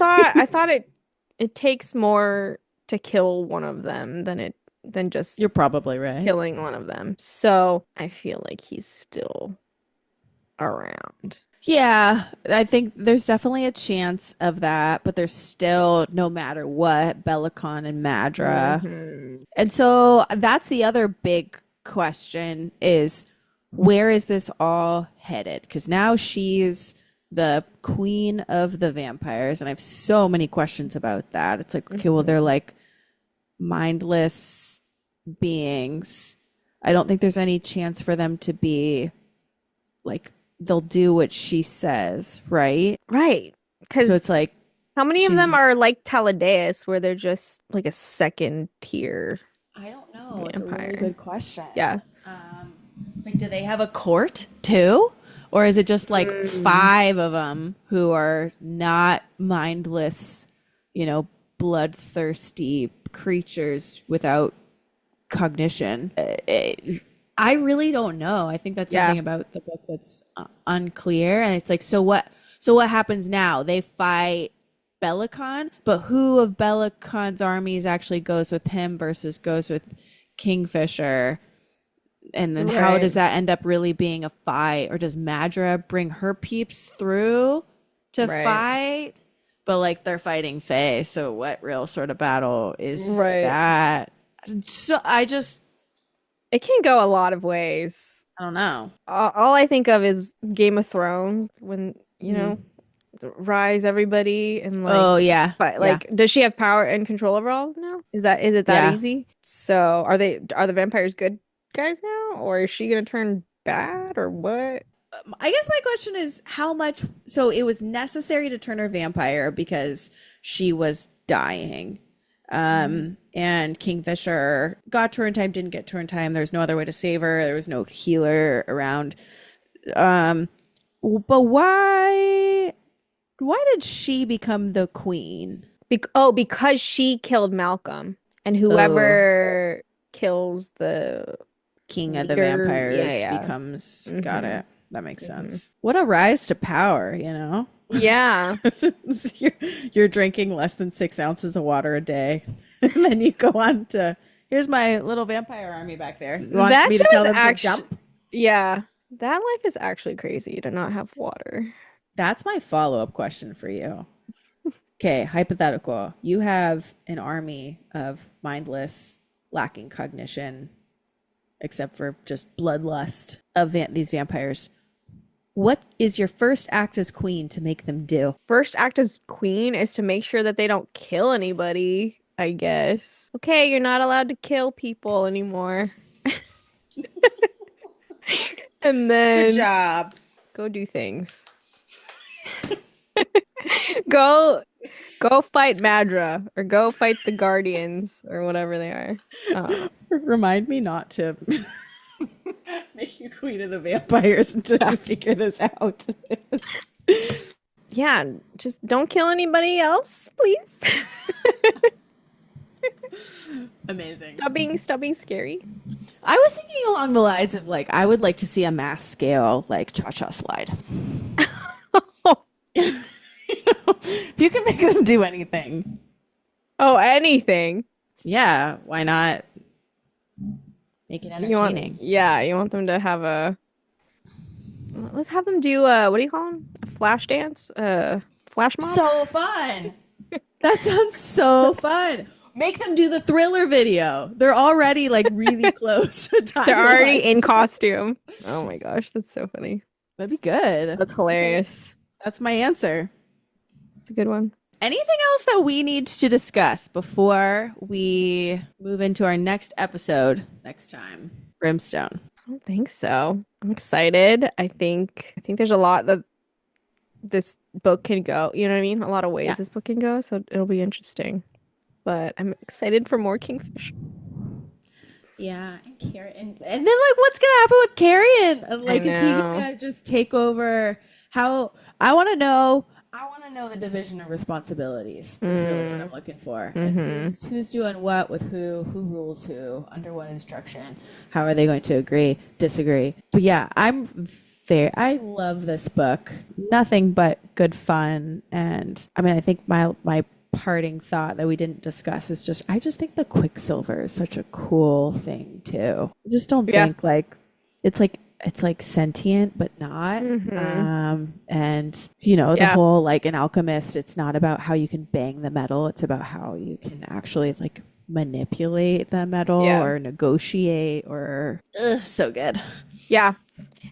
B: thought it takes more to kill one of them than just
A: You're probably right.
B: killing one of them. So I feel like he's still around.
A: Yeah, I think there's definitely a chance of that, but there's still, no matter what, Belicon and Madra.
B: Hmm.
A: And so that's the other big question is where is this all headed? Because now she's the queen of the vampires, and I have so many questions about that. It's like, okay, well, they're
B: Hmm.
A: like mindless beings. I don't think there's any chance for them to be like they'll do what she says, right?
B: Right.
A: So
B: Because
A: it's like
B: how many of them
A: she's
B: are like Taladeus, where they're just like a second tier
A: I don't know. It's a really
B: vampire?
A: good question.
B: Yeah.
A: Um, it's like, do they have a court too? Or is it just like
B: Mm.
A: five of them who are not mindless, bloodthirsty creatures without cognition? I really don't know. I think that's
B: Yeah.
A: something about the book that's unclear. And it's like, so what? So what happens now? They fight Belicon, but who of Belicon's armies actually goes with him versus goes with Kingfisher? And then how
B: Right.
A: does that end up really being a fight? Or does Madra bring her peeps through to
B: Right.
A: fight? But like they're fighting Fae, so what real sort of battle is
B: Right.
A: that? So
B: It can go a lot of ways.
A: I don't know.
B: All I think of is Game of Thrones when,
A: Hmm.
B: rise everybody and
A: Oh
B: like
A: yeah,
B: but
A: yeah,
B: like does she have power and control over all of them now? Is it that
A: yeah.
B: easy? So are the vampires good guys now or is she gonna turn bad or what?
A: I guess my question is how much. So it was necessary to turn her vampire because she was dying. And Kingfisher got to her in time, didn't get to her in time. There was no other way to save her. There was no healer around. Um, but why did she become the queen?
B: Because she killed Malcolm and
A: Oh,
B: whoever kills the
A: king of the
B: leader, yeah,
A: vampires
B: yeah.
A: becomes got
B: Hmm.
A: it. That makes
B: Hmm.
A: sense. What a rise to power.
B: Yeah.
A: you're, you're drinking less than 6 ounces of water a day, and then you go on to here's my little vampire army back there. You want
B: That
A: me
B: show
A: to tell
B: is
A: them to
B: actually,
A: jump?
B: yeah, that life is actually crazy to not have water.
A: That's my follow-up question for you. Okay, hypothetical. You have an army of mindless, lacking cognition, except for just bloodlust of these vampires. What is your first act as queen to make them do?
B: First act as queen is to make sure that they don't kill anybody, I guess. Okay, you're not allowed to kill people anymore. And
A: Good
B: then
A: job.
B: go do things. Go go fight Madra or go fight the Guardians or whatever they are. Uh,
A: Remind me not to make you queen of the vampires until
B: yeah.
A: you figure this out.
B: Yeah, just don't kill anybody else, please.
A: Amazing.
B: Stop being scary.
A: I was thinking along the lines of like I would like to see a mass scale like cha-cha slide. If you can make them do anything,
B: Oh, anything.
A: yeah, why not make it entertaining?
B: You want them to have a, let's have them do what do you call them? A flash dance? Flash mob?
A: So fun. That sounds so fun. Make them do the Thriller video. They're already like really close
B: They're already
A: time-wise.
B: in costume. Oh my gosh, that's so funny.
A: That'd be good.
B: That's
A: Okay,
B: hilarious.
A: that's my answer.
B: It's a good one.
A: Anything else that we need to discuss before we move into our next episode next time? Brimstone.
B: I don't think so. I'm excited. I think there's a lot that this book can go. You know what I mean? A lot of ways
A: Yeah.
B: this book can go, so it'll be interesting. But I'm excited for more Kingfish.
A: Yeah, and Carrie, and then like, what's gonna happen with Carrie? And
B: I
A: like, is he
B: know.
A: gonna just take over? How I want to know. I want to know the division of responsibilities. Is really what I'm looking for, and
B: Mm-hmm.
A: who's doing what with who rules who, under what instruction. How are they going to agree, disagree? But yeah, I love this book. Nothing but good fun, and I mean, I think my parting thought that we didn't discuss is just I just think the Quicksilver is such a cool thing too. I just don't
B: Yeah.
A: think it's like sentient but not.
B: Mm-hmm.
A: And you know, the
B: Yeah.
A: whole like an alchemist, it's not about how you can bang the metal, it's about how you can actually like manipulate the metal
B: Yeah.
A: or negotiate or so good.
B: Yeah.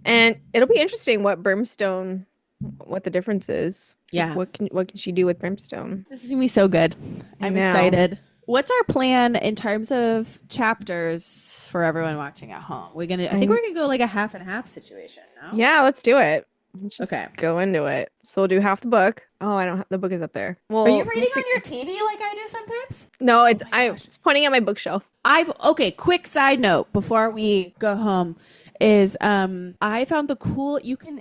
B: And it'll be interesting what the difference is.
A: Yeah.
B: What can she do with Brimstone?
A: This is gonna be so good.
B: I
A: I'm
B: know.
A: excited. What's our plan in terms of chapters for everyone watching at home? I think
B: I
A: we're gonna go like a half and half situation now.
B: Yeah, let's do it. Let's just
A: Okay.
B: go into it. So we'll do half the book. Oh, I don't have the book is up there.
A: Are you
B: Well,
A: reading on your TV like I do sometimes?
B: no,
A: Oh
B: it's
A: my
B: I
A: gosh.
B: was pointing at my bookshelf.
A: Okay, quick side note before we go home is I found the cool you can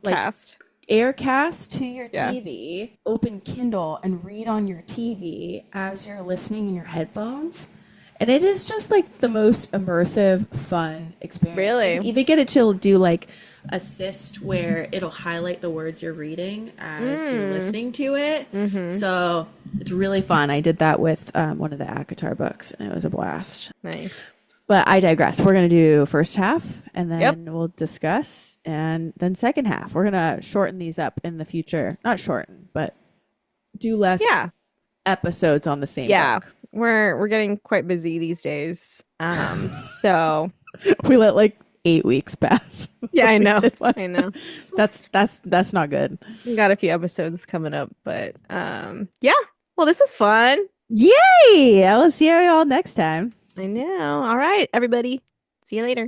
A: like
B: Cast.
A: Aircast to your
B: Yeah.
A: TV, open Kindle, and read on your TV as you're listening in your headphones. And it is just like the most immersive, fun experience. You can
B: Really?
A: even get it to do like assist where it'll highlight the words you're reading as you're listening to it.
B: Mm-hmm.
A: So it's really fun. I did that with one of the Akatar books, and it was a blast.
B: Nice.
A: But I digress. We're going to do first half and
B: Yep.
A: then we'll discuss. And then second half, we're going to shorten these up in the future. Not shorten, but do less
B: Yeah.
A: episodes on the same
B: Yeah.
A: book.
B: We're getting quite busy these days. So
A: We let like 8 weeks pass.
B: yeah,
A: before
B: I
A: we
B: know.
A: did one.
B: I know.
A: That's not good.
B: We got a few episodes coming up, but yeah. Well, this was fun.
A: Yay! I will see you all next time.
B: I know. All right, everybody. See you later.